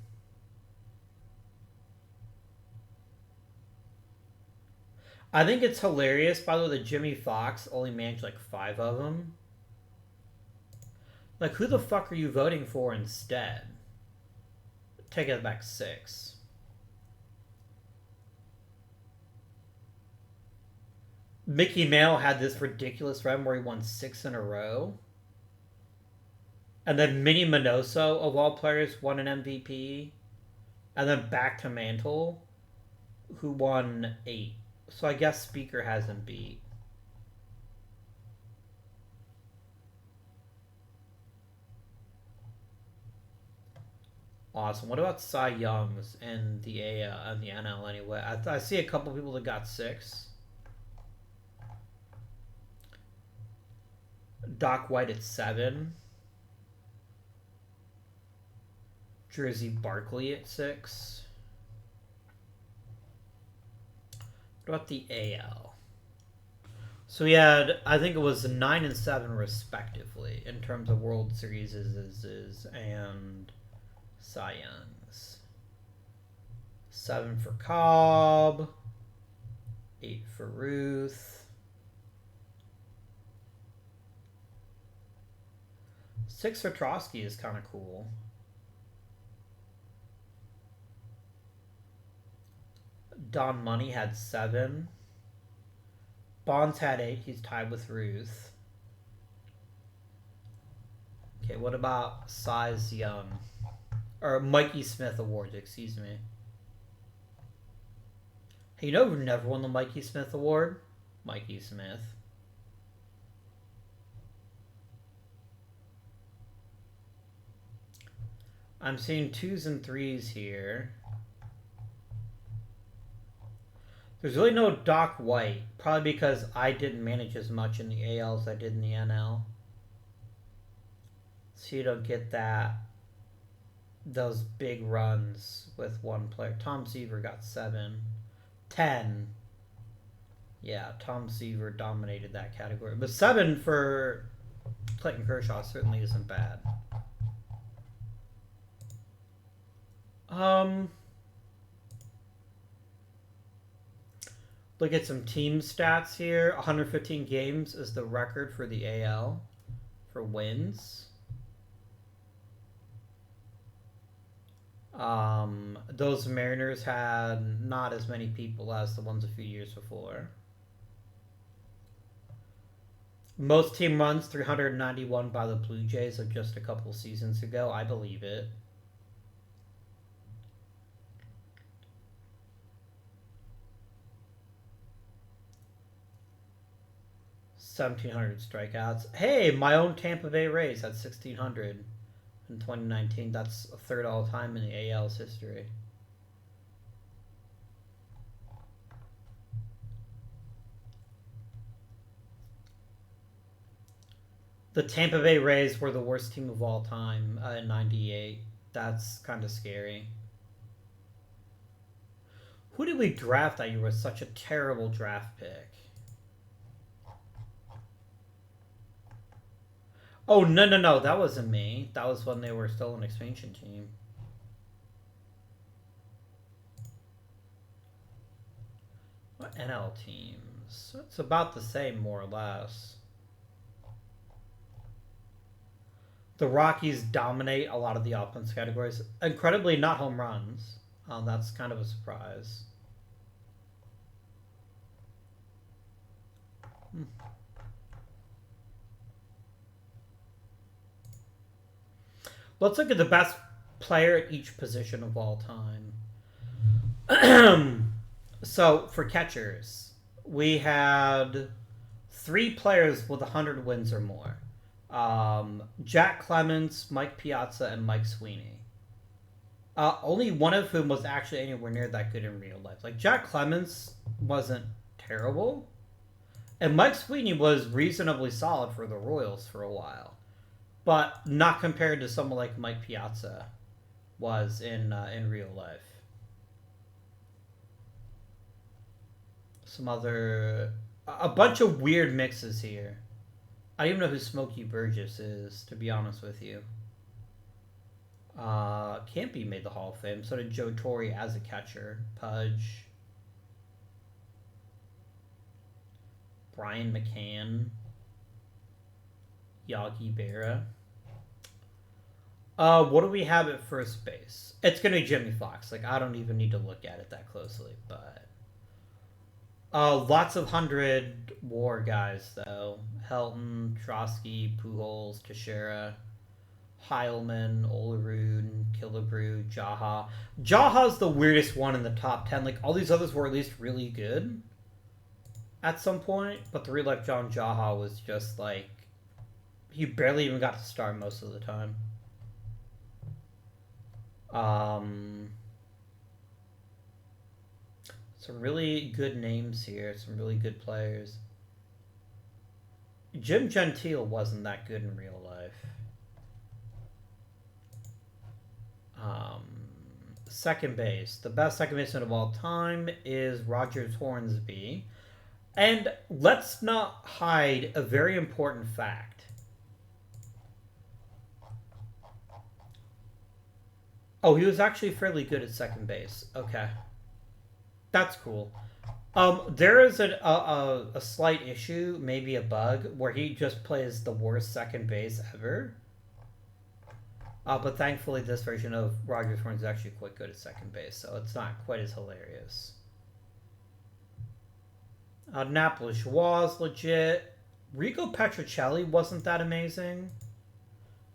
I think it's hilarious, by the way, that Jimmy Fox only managed like 5 of them. Like, who the fuck are you voting for instead? Take it back 6. Mickey Mantle had this ridiculous run where he won 6 in a row. And then Minnie Minoso, of all players, won an MVP. And then back to Mantle, who won 8. So I guess Speaker has him beat. Awesome. What about Cy Youngs and the NL anyway? I see a couple people that got 6. Doc White at 7. Jersey Barkley at 6. What about the AL? So we had, I think it was 9 and 7 respectively in terms of World Series and Cy Youngs. 7 for Cobb, 8 for Ruth, 6 for Trotsky is kind of cool. Don Money had 7. Bonds had 8. He's tied with Ruth. Okay, what about Cy Young? Or Mikey Smith Awards, excuse me. Hey, you know who never won the Mikey Smith Award? Mikey Smith. I'm seeing 2s and 3s here. There's really no Doc White, probably because I didn't manage as much in the AL as I did in the NL. So you don't get those big runs with one player. Tom Seaver got 7. 10. Yeah, Tom Seaver dominated that category. But 7 for Clayton Kershaw certainly isn't bad. Look at some team stats here. 115 games is the record for the AL for wins. Those Mariners had not as many people as the ones a few years before. Most team runs, 391 by the Blue Jays of just a couple seasons ago. I believe it. $1,700 strikeouts. Hey, my own Tampa Bay Rays had 1,600 in 2019. That's a third all time in the AL's history. The Tampa Bay Rays were the worst team of all time in '98. That's kind of scary. Who did we draft that year was such a terrible draft pick? Oh, no. That wasn't me. That was when they were still an expansion team. What NL teams? It's about the same, more or less. The Rockies dominate a lot of the offense categories. Incredibly, not home runs. That's kind of a surprise. Let's look at the best player at each position of all time. So, for catchers, we had 3 players with 100 wins or more. Jack Clemens, Mike Piazza, and Mike Sweeney. Only one of whom was actually anywhere near that good in real life. Like, Jack Clemens wasn't terrible, and Mike Sweeney was reasonably solid for the Royals for a while, but not compared to someone like Mike Piazza was in real life. A bunch of weird mixes here. I don't even know who Smokey Burgess is, to be honest with you. Campy made the Hall of Fame. So did Joe Torre as a catcher. Pudge. Brian McCann. Yogi Berra. What do we have at first base? It's going to be Jimmy Fox. Like, I don't even need to look at it that closely, but... lots of 100 WAR guys, though. Helton, Trotsky, Pujols, Teixeira, Heilman, Olerud, Killebrew, Jaha. Jaha's the weirdest one in the top 10. Like, all these others were at least really good at some point, but the real-life John Jaha was just, like, he barely even got to start most of the time. Um, some really good names here. Some really good players. Jim Gentile wasn't that good in real life. Second base. The best second baseman of all time is Roger Hornsby. And let's not hide a very important fact. Oh, he was actually fairly good at second base. Okay. That's cool. There is a slight issue, maybe a bug, where he just plays the worst second base ever. But thankfully, this version of Roger Thorne is actually quite good at second base, so it's not quite as hilarious. Napoli was legit. Rico Petrocelli wasn't that amazing.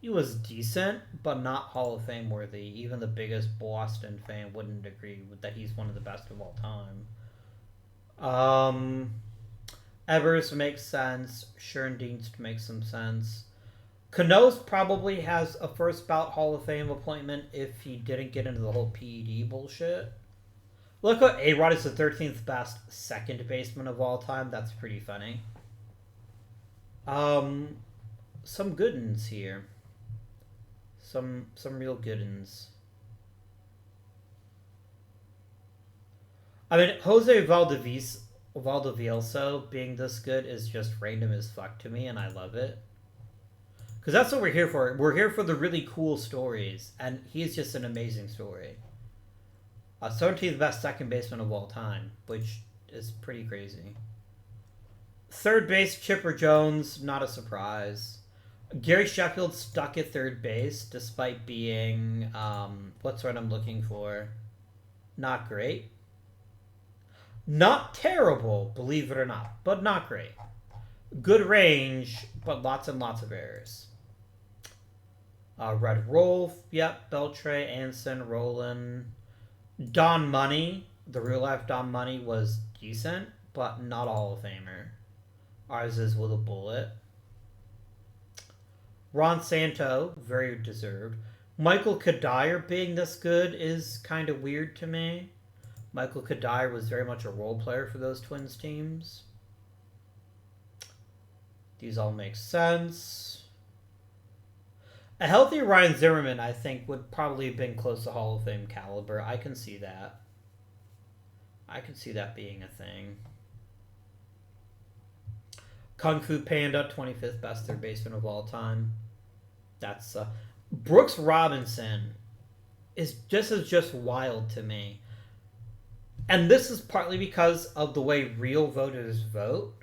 He was decent, but not Hall of Fame worthy. Even the biggest Boston fan wouldn't agree with that he's one of the best of all time. Evers makes sense. Schoendienst makes some sense. Cano's probably has a first bout Hall of Fame appointment if he didn't get into the whole PED bullshit. Look what A-Rod is the 13th best second baseman of all time. That's pretty funny. Some good uns here. Some real good uns. I mean, Jose Valdivieso being this good is just random as fuck to me, and I love it. Because that's what we're here for. We're here for the really cool stories, and he's just an amazing story. 17th best second baseman of all time, which is pretty crazy. Third base, Chipper Jones, not a surprise. Gary Sheffield stuck at third base despite being, what's what I'm looking for? Not great. Not terrible, believe it or not, but not great. Good range, but lots and lots of errors. Red Rolf, yep, Beltre, Anson, Roland. Don Money, the real life Don Money was decent, but not a Hall of Famer. Ours is with a bullet. Ron Santo, very deserved. Michael Kadire being this good is kind of weird to me. Michael Kadire was very much a role player for those Twins teams. These all make sense. A healthy Ryan Zimmerman, I think, would probably have been close to Hall of Fame caliber. I can see that. I can see that being a thing. Kung Fu Panda, 25th best third baseman of all time. That's Brooks Robinson is just wild to me. And this is partly because of the way real voters vote.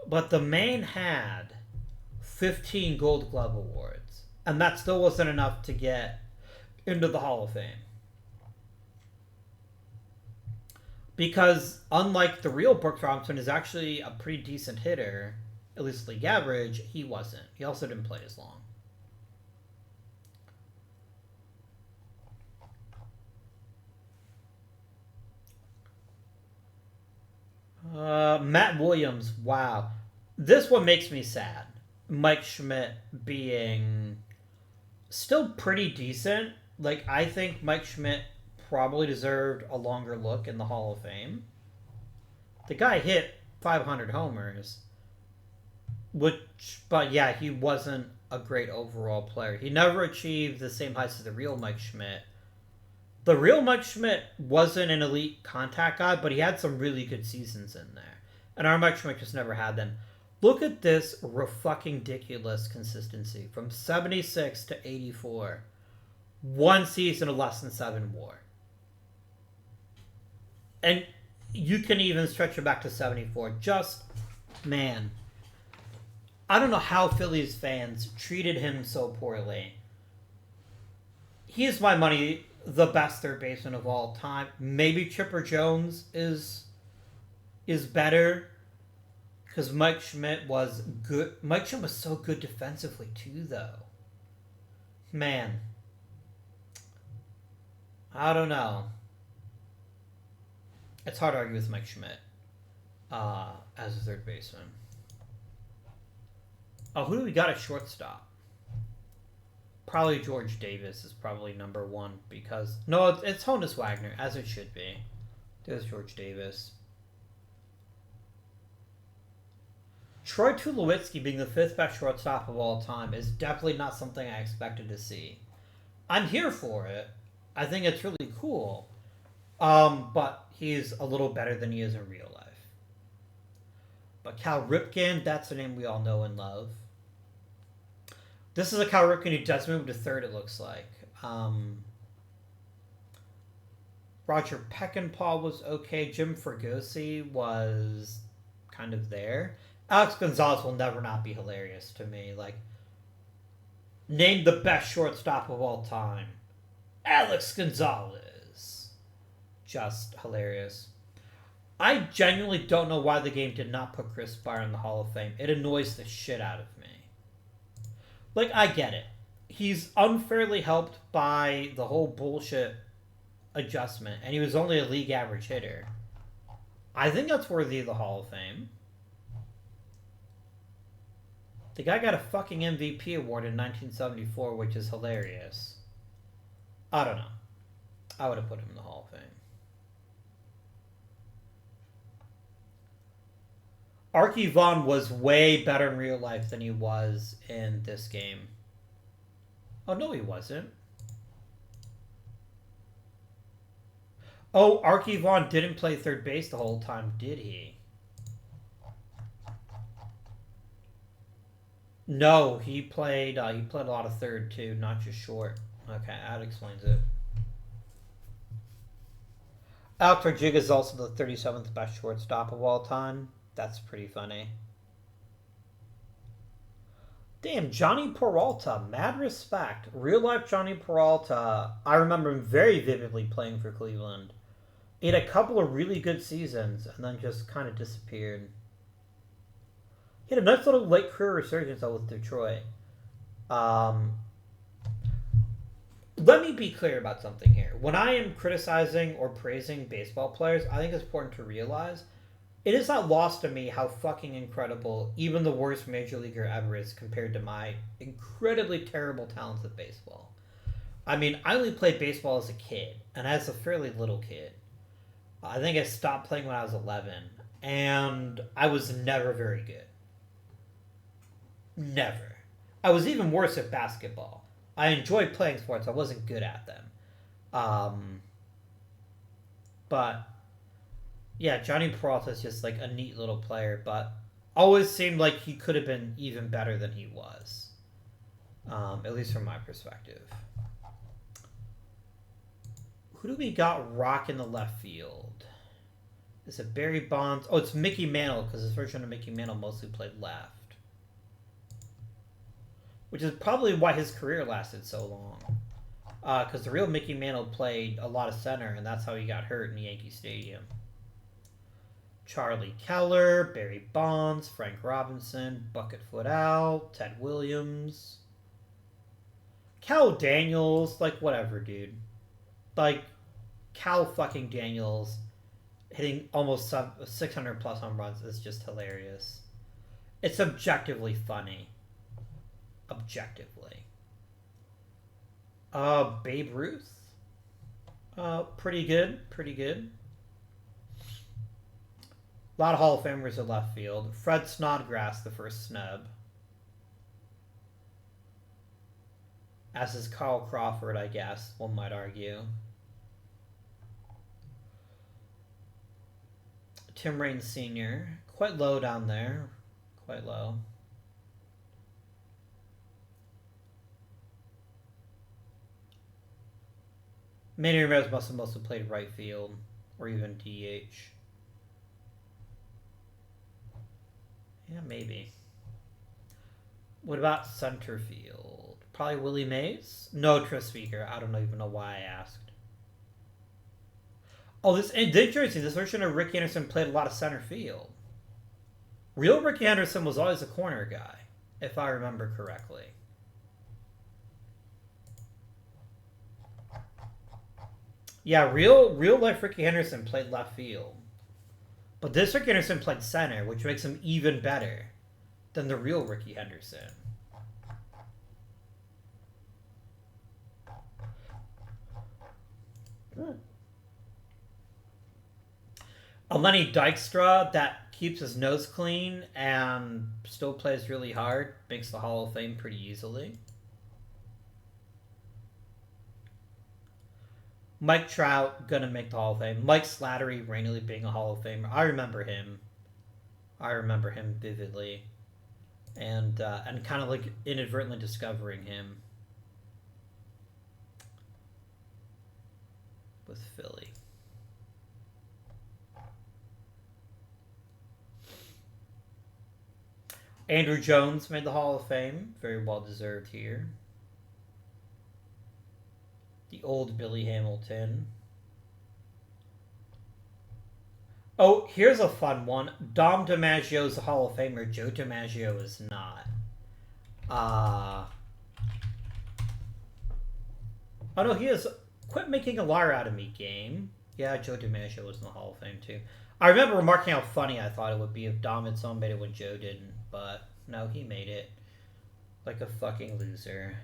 But the man had 15 Gold Glove awards. And that still wasn't enough to get into the Hall of Fame. Because unlike the real Brooks Robinson is actually a pretty decent hitter, at least league average, he wasn't. He also didn't play as long. Matt Williams, wow. This one makes me sad. Mike Schmidt being still pretty decent. Like, I think Mike Schmidt probably deserved a longer look in the Hall of Fame. The guy hit 500 homers. But yeah, he wasn't a great overall player. He never achieved the same heights as the real Mike Schmidt. The real Mike Schmidt wasn't an elite contact guy, but he had some really good seasons in there. And our Mike Schmidt just never had them. Look at this fucking ridiculous consistency. From 76 to 84. One season of less than 7 WAR. And you can even stretch it back to 74. Just, man. I don't know how Phillies fans treated him so poorly. He is my money the best third baseman of all time. Maybe Chipper Jones is better. Because Mike Schmidt was good. Mike Schmidt was so good defensively, too, though. Man. I don't know. It's hard to argue with Mike Schmidt as a third baseman. Oh, who do we got at shortstop? Probably George Davis is probably number one because... No, it's Honus Wagner, as it should be. There's George Davis. Troy Tulowitzki being the 5th best shortstop of all time is definitely not something I expected to see. I'm here for it. I think it's really cool. But he's a little better than he is in real life. But Cal Ripken, that's a name we all know and love. This is a Cal Ripken who does move to third, it looks like. Roger Peckinpah was okay. Jim Fregosi was kind of there. Alex Gonzalez will never not be hilarious to me. Like, name the best shortstop of all time. Alex Gonzalez. Just hilarious. I genuinely don't know why the game did not put Chris Byer in the Hall of Fame. It annoys the shit out of me. Like, I get it. He's unfairly helped by the whole bullshit adjustment, and he was only a league average hitter. I think that's worthy of the Hall of Fame. The guy got a fucking MVP award in 1974, which is hilarious. I don't know. I would have put him in the Hall of Fame. Archie Vaughn was way better in real life than he was in this game. Oh, no, he wasn't. Oh, Archie Vaughn didn't play third base the whole time, did he? No, he played a lot of third too, not just short. Okay, that explains it. Alex Rodriguez is also the 37th best shortstop of all time. That's pretty funny. Damn, Johnny Peralta, mad respect. Real life Johnny Peralta, I remember him very vividly playing for Cleveland. He had a couple of really good seasons and then just kind of disappeared. He had a nice little late career resurgence though with Detroit. Let me be clear about something here. When I am criticizing or praising baseball players, I think it's important to realize it is not lost to me how fucking incredible even the worst major leaguer ever is compared to my incredibly terrible talents at baseball. I mean, I only played baseball as a kid, and as a fairly little kid. I think I stopped playing when I was 11, and I was never very good. Never. I was even worse at basketball. I enjoyed playing sports. I wasn't good at them. But yeah, Johnny Peralta is just like a neat little player, but always seemed like he could have been even better than he was. At least from my perspective. Who do we got rocking the left field? Is it Barry Bonds? Oh, it's Mickey Mantle, because this version of Mickey Mantle mostly played left. Which is probably why his career lasted so long. Because the real Mickey Mantle played a lot of center, and that's how he got hurt in Yankee Stadium. Charlie Keller, Barry Bonds, Frank Robinson, Bucketfoot Al, Ted Williams. Cal Daniels, like, whatever, dude. Like, Cal fucking Daniels hitting almost 600 plus home runs is just hilarious. It's objectively funny. Objectively. Babe Ruth. Pretty good. Pretty good. A lot of Hall of Famers at left field. Fred Snodgrass, the first snub. As is Carl Crawford, I guess, one might argue. Tim Raines Sr. Quite low down there. Quite low. Manny Ramirez must have mostly played right field. Or even DH. Yeah, maybe. What about center field? Probably Willie Mays? No, Tris Speaker. I don't even know why I asked. Oh, this in Jersey, this version of Ricky Henderson played a lot of center field. Real Ricky Henderson was always a corner guy, if I remember correctly. Yeah, real life Ricky Henderson played left field. But this Ricky Henderson played center, which makes him even better than the real Ricky Henderson. A Lenny Dykstra that keeps his nose clean and still plays really hard makes the Hall of Fame pretty easily. Mike Trout gonna make the Hall of Fame. Mike Slattery randomly being a Hall of Famer. I remember him. I remember him vividly, and kind of like inadvertently discovering him with Philly. Andrew Jones made the Hall of Fame. Very well deserved here. The old Billy Hamilton. Oh, here's a fun one. Dom DiMaggio's a Hall of Famer. Joe DiMaggio is not. Oh no, he is. Quit making a liar out of me, game. Yeah, Joe DiMaggio was in the Hall of Fame too. I remember remarking how funny I thought it would be if Dom had someone made it when Joe didn't, but no, he made it. Like a fucking loser.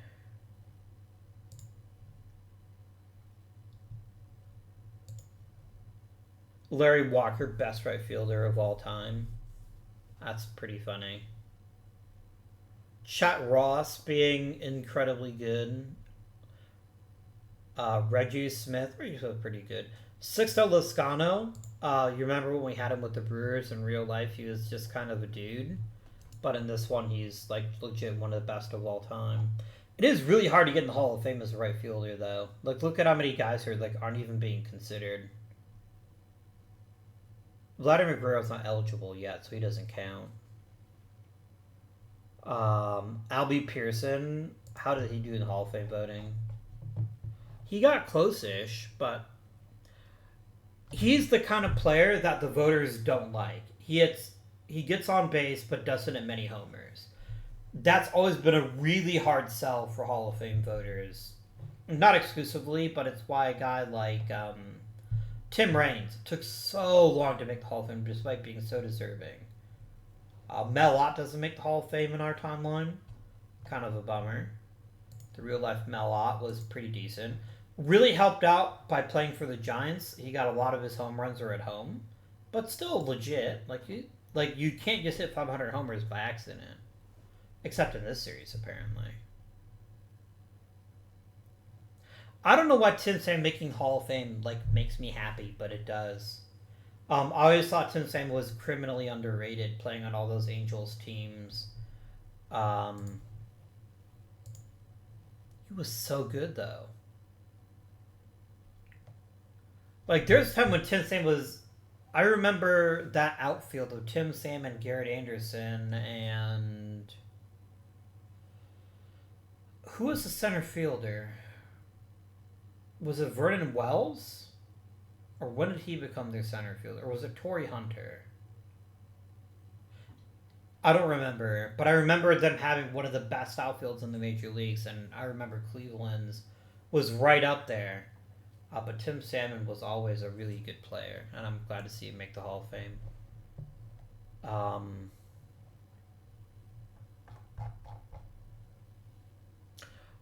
Larry Walker, best right fielder of all time. That's pretty funny. Chet Ross being incredibly good. Reggie Smith was pretty good. Sixto Loscano. You remember when we had him with the Brewers in real life? He was just kind of a dude. But in this one, he's like legit one of the best of all time. It is really hard to get in the Hall of Fame as a right fielder, though. Like, look at how many guys here like aren't even being considered. Vladimir Guerrero's not eligible yet, so he doesn't count. Albie Pearson, how did he do in the Hall of Fame voting? He got close-ish, but he's the kind of player that the voters don't like. He gets on base, but doesn't hit many homers. That's always been a really hard sell for Hall of Fame voters. Not exclusively, but it's why a guy like Tim Raines took so long to make the Hall of Fame despite being so deserving. Mel Ott doesn't make the Hall of Fame in our timeline. Kind of a bummer. The real-life Mel Ott was pretty decent. Really helped out by playing for the Giants. He got a lot of his home runs are at home. But still legit. Like you can't just hit 500 homers by accident. Except in this series, apparently. I don't know why Tim Sam making Hall of Fame makes me happy, but it does. I always thought Tim Sam was criminally underrated, playing on all those Angels teams. He was so good, though. Like, there's a time when Tim Sam was... I remember that outfield of Tim Sam and Garrett Anderson and... Who was the center fielder? Was it Vernon Wells? Or when did he become their center fielder? Or was it Torrey Hunter? I don't remember. But I remember them having one of the best outfields in the major leagues. And I remember Cleveland's was right up there. But Tim Salmon was always a really good player. And I'm glad to see him make the Hall of Fame.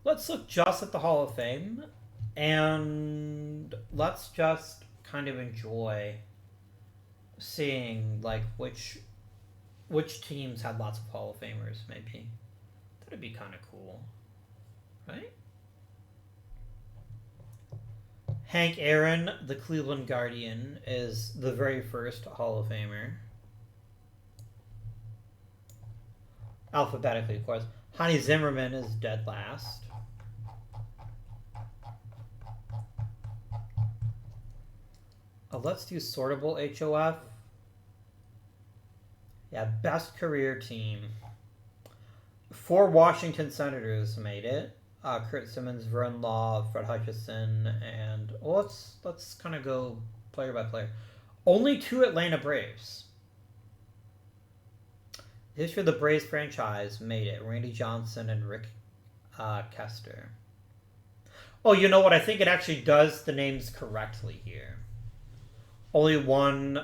Let's look just at the Hall of Fame. And let's just kind of enjoy seeing which teams had lots of Hall of Famers. Maybe that'd be kind of cool, right? Hank Aaron, the Cleveland Guardian, is the very first Hall of Famer, alphabetically, of course. Honey Zimmerman is dead last. Let's do sortable HOF. Yeah, best career team. 4 Washington Senators made it. Kurt Simmons, Vern Law, Fred Hutchison, and let's kind of go player by player. Only 2 Atlanta Braves. The history of the Braves franchise made it. Randy Johnson and Rick Kester. Oh, you know what? I think it actually does the names correctly here. Only one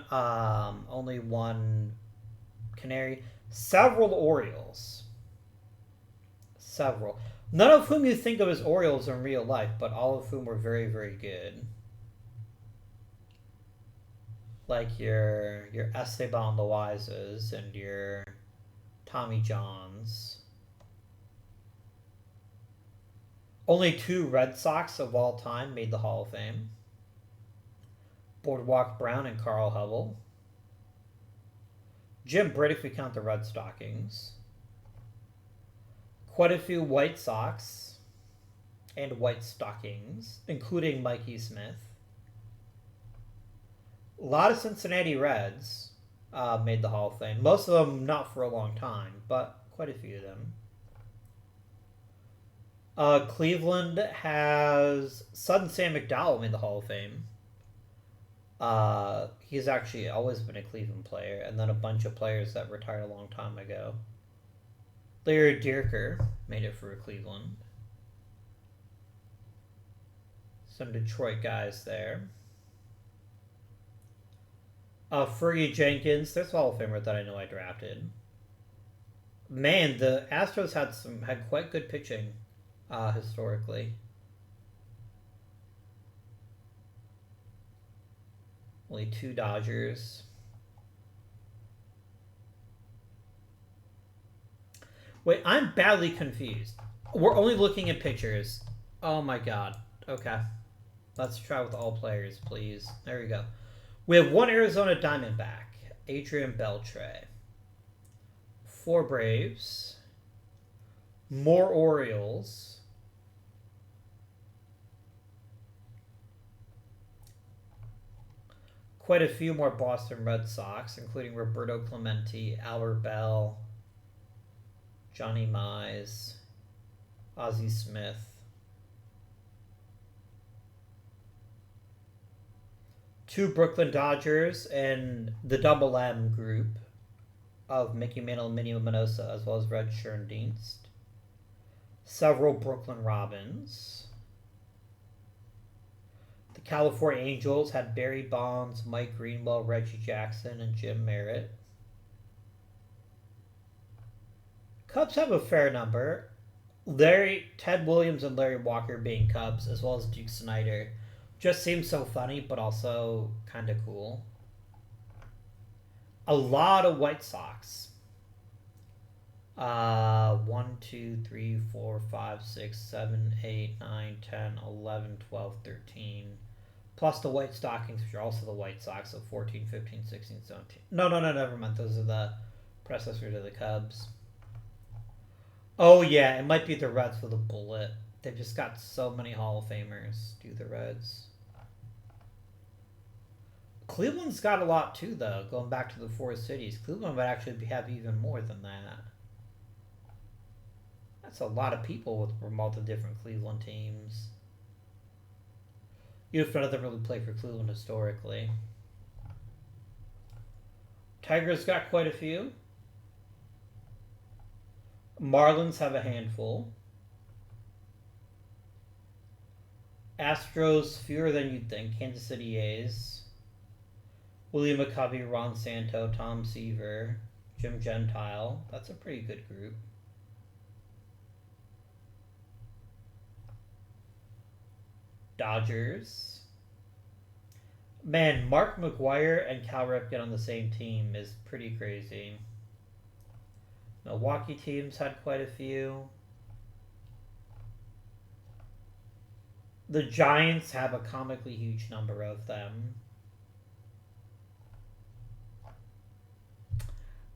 Canary. Several Orioles. Several. None of whom you think of as Orioles in real life, but all of whom were very, very good. like your Esteban Loaizes and your Tommy Johns. Only 2 Red Sox of all time made the Hall of Fame. Boardwalk Brown and Carl Hubble. Jim Britt if we count the Red Stockings. Quite a few White Sox and White Stockings, including Mikey Smith. A lot of Cincinnati Reds made the Hall of Fame. Most of them not for a long time, but quite a few of them. Cleveland has son Sam McDowell made the Hall of Fame. He's actually always been a Cleveland player, and then a bunch of players that retired a long time ago. Larry Dierker made it for Cleveland. Some Detroit guys there. Fergie Jenkins, there's a Hall of Famer that I know I drafted. Man, the Astros had quite good pitching historically. Only 2 Dodgers. Wait, I'm badly confused. We're only looking at pictures. Oh my god. Okay. Let's try with all players, please. There we go. We have 1 Arizona Diamondback, Adrian Beltre. 4 Braves. More Orioles. Quite a few more Boston Red Sox, including Roberto Clemente, Albert Bell, Johnny Mize, Ozzie Smith. Two Brooklyn Dodgers and the Double M group of Mickey Mantle and Minnie Minoso, as well as Red Schoendienst. Several Brooklyn Robins. The California Angels had Barry Bonds, Mike Greenwell, Reggie Jackson, and Jim Merritt. Cubs have a fair number. Ted Williams and Larry Walker being Cubs, as well as Duke Snider. Just seems so funny, but also kind of cool. A lot of White Sox. 1, 2, 3, 4, 5, 6, 7, 8, 9, 10, 11, 12, 13. Plus the White Stockings, which are also the White Sox, so 14, 15, 16, 17. No, never mind. Those are the predecessors of the Cubs. Oh, yeah, it might be the Reds with a bullet. They've just got so many Hall of Famers. Do the Reds. Cleveland's got a lot, too, though. Going back to the 4 cities. Cleveland would actually have even more than that. That's a lot of people from all the different Cleveland teams. Even if none of them really played for Cleveland historically. Tigers got quite a few. Marlins have a handful. Astros, fewer than you'd think. Kansas City A's. William McCovey, Ron Santo, Tom Seaver, Jim Gentile. That's a pretty good group. Dodgers. Man, Mark McGwire and Cal Ripken on the same team is pretty crazy. Milwaukee teams had quite a few. The Giants have a comically huge number of them.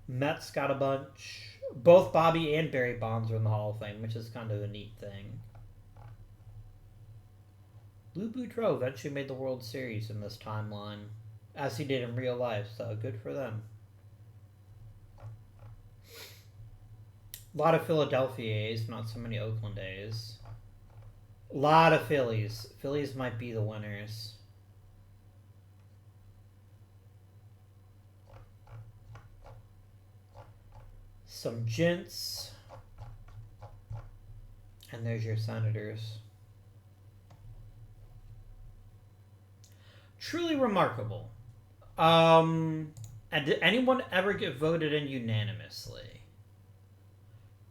Mets got a bunch. Both Bobby and Barry Bonds are in the Hall of Fame, which is kind of a neat thing. Lou Boudreau eventually made the World Series in this timeline, as he did in real life, so good for them. A lot of Philadelphia A's, not so many Oakland A's. A lot of Phillies. Phillies might be the winners. Some Gents. And there's your Senators. Truly remarkable. And did anyone ever get voted in unanimously?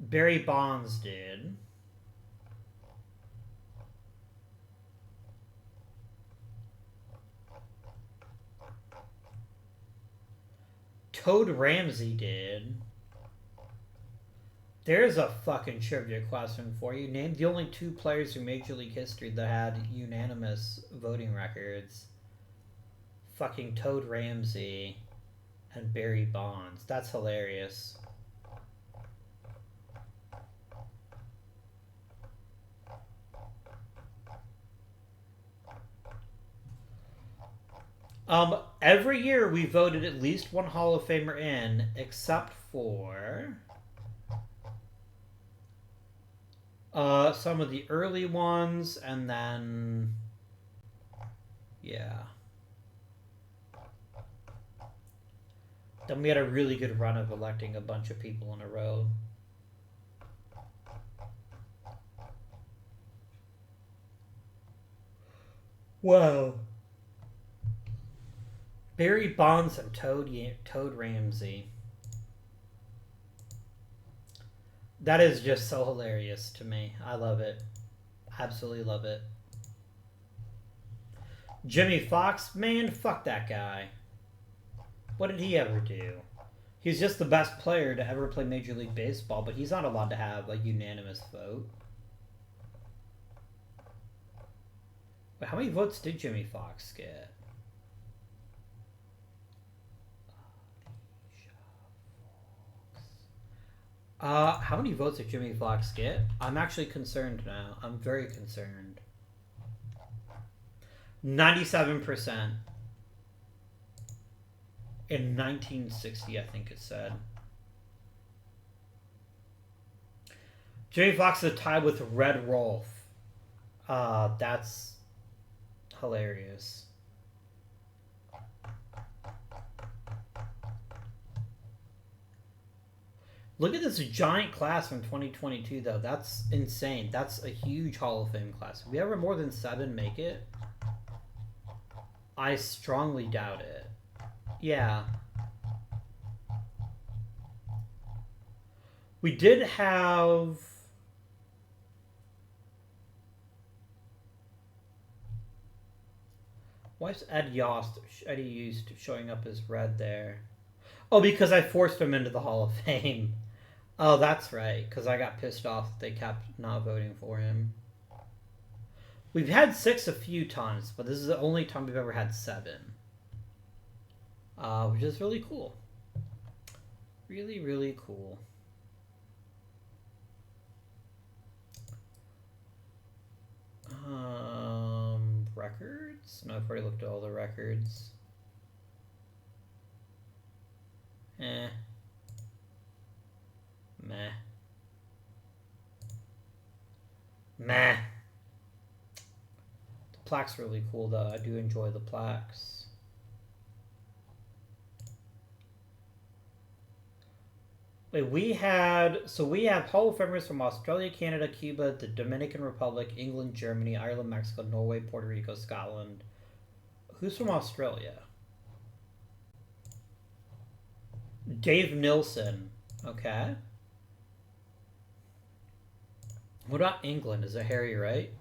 Barry Bonds did. Toad Ramsey did. There's a fucking trivia question for you. Name the only 2 players in Major League history that had unanimous voting records. Fucking Toad Ramsey and Barry Bonds. That's hilarious. Every year we voted at least one Hall of Famer in, except for some of the early ones, and then yeah. Then we had a really good run of electing a bunch of people in a row. Wow. Barry Bonds and Toad Ramsey. That is just so hilarious to me. I love it. Absolutely love it. Jimmy Fox, man, fuck that guy. What did he ever do? He's just the best player to ever play Major League Baseball, but he's not allowed to have a unanimous vote. But how many votes did Jimmy Fox get? How many votes did Jimmy Fox get? I'm actually concerned now. I'm very concerned. 97%. In 1960, I think it said. Jimmy Fox is tied with Red Rolf. That's hilarious. Look at this giant class from 2022, though. That's insane. That's a huge Hall of Fame class. Have we ever more than 7 make it? I strongly doubt it. Yeah. We did have... Why is Eddie Yost showing up as red there? Oh, because I forced him into the Hall of Fame. Oh, that's right, because I got pissed off that they kept not voting for him. We've had 6 a few times, but this is the only time we've ever had 7. Which is really cool. Really, really cool. Records? No, I've already looked at all the records. Meh. The plaque's really cool, though. I do enjoy the plaques. Wait, we have Hall of Famers from Australia, Canada, Cuba, the Dominican Republic, England, Germany, Ireland, Mexico, Norway, Puerto Rico, Scotland. Who's from Australia? Dave Nilsson. Okay. What about England? Is it Harry Wright?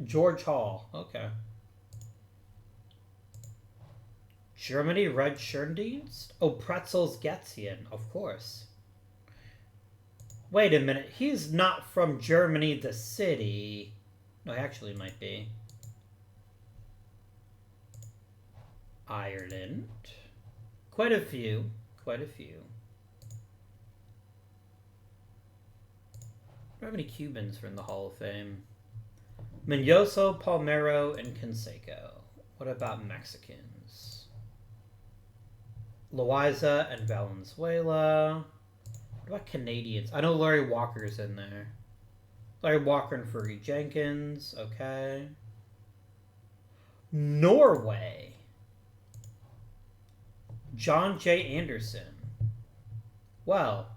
George Hall. Okay. Germany, Red Schirndienst? Oh, Pretzels Getzian, of course. Wait a minute. He's not from Germany, the city. No, he actually might be. Ireland. Quite a few. Quite a few. How many Cubans are in the Hall of Fame? Mendoza, Palmero, and Canseco. What about Mexicans? Loaiza and Valenzuela. What about Canadians? I know Larry Walker's in there. Larry Walker and Fergie Jenkins. Okay. Norway. John J. Anderson. Well.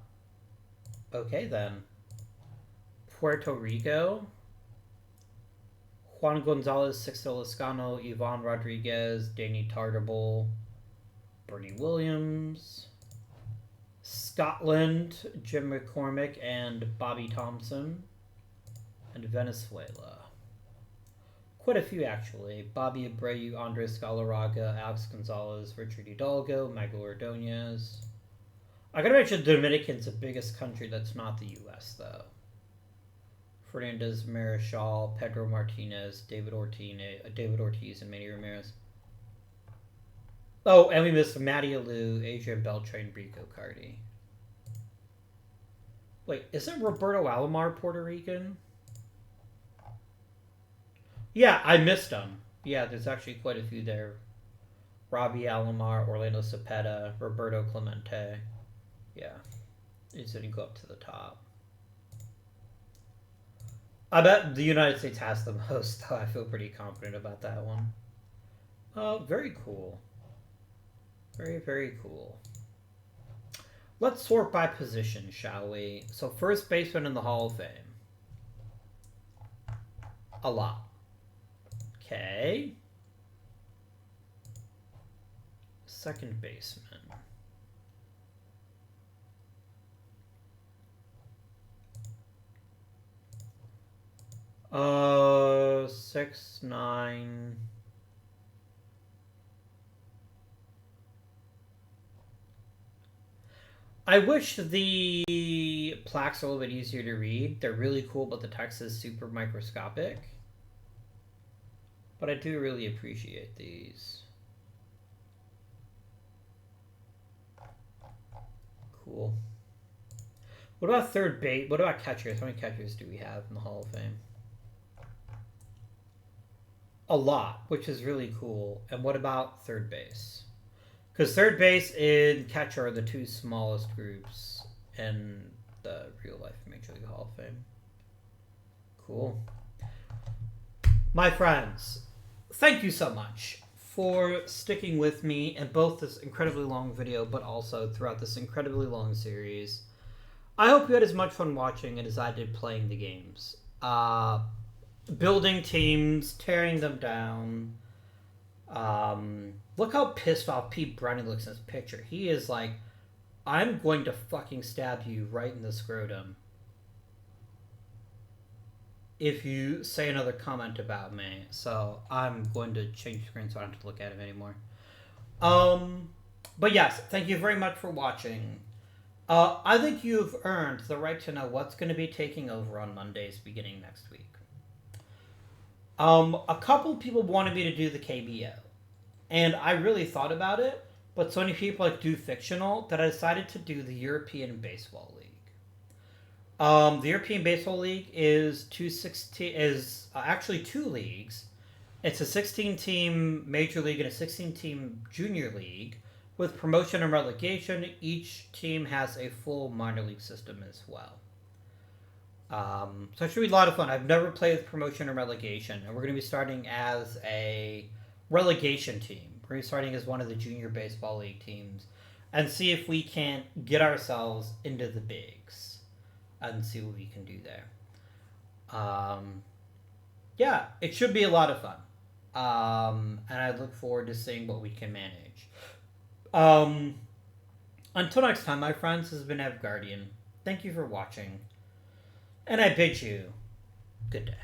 Okay then. Puerto Rico. Juan Gonzalez, Sixto Lascano, Ivan Rodriguez, Danny Tartable, Bernie Williams. Scotland, Jim McCormick and Bobby Thompson. And Venezuela. Quite a few, actually. Bobby Abreu, Andres Galarraga, Alex Gonzalez, Richard Hidalgo, Mago Ordonez. I gotta mention the Dominican's the biggest country that's not the U.S. though. Fernandez, Marichal, Pedro Martinez, David Ortiz, and Manny Ramirez. Oh, and we missed Matty Alou, Adrian Beltre, Rico Cardi. Wait, isn't Roberto Alomar Puerto Rican? Yeah, I missed them. Yeah, there's actually quite a few there. Robbie Alomar, Orlando Cepeda, Roberto Clemente. Yeah, he didn't go up to the top. I bet the United States has the most, though. I feel pretty confident about that one. Very cool. Very, very cool. Let's sort by position, shall we? So first baseman in the Hall of Fame. A lot. Okay. Second baseman. 6'9". I wish the plaques are a little bit easier to read. They're really cool, but the text is super microscopic. But I do really appreciate these. Cool. What about third base? What about catchers? How many catchers do we have in the Hall of Fame? A lot, which is really cool. And what about third base? Because third base and catcher are the two smallest groups in the real life Major League Hall of Fame. Cool. My friends, thank you so much for sticking with me in both this incredibly long video, but also throughout this incredibly long series. I hope you had as much fun watching it as I did playing the games. Building teams, tearing them down. Look how pissed off Pete Browning looks in this picture. He is like, I'm going to fucking stab you right in the scrotum if you say another comment about me. So I'm going to change the screen so I don't have to look at him anymore. But yes, thank you very much for watching. I think you've earned the right to know what's going to be taking over on Mondays beginning next week. A couple people wanted me to do the KBO, and I really thought about it, but so many people like do fictional that I decided to do the European Baseball League. The European Baseball League is actually two leagues. It's a 16-team major league and a 16-team junior league with promotion and relegation. Each team has a full minor league system as well. So it should be a lot of fun. I've never played with promotion and relegation, and we're going to be starting as a relegation team. We're going to be starting as one of the junior baseball league teams and see if we can't get ourselves into the bigs and see what we can do there. Yeah, it should be a lot of fun. And I look forward to seeing what we can manage. Until next time, my friends, this has been Guardian. Thank you for watching. And I bid you good day.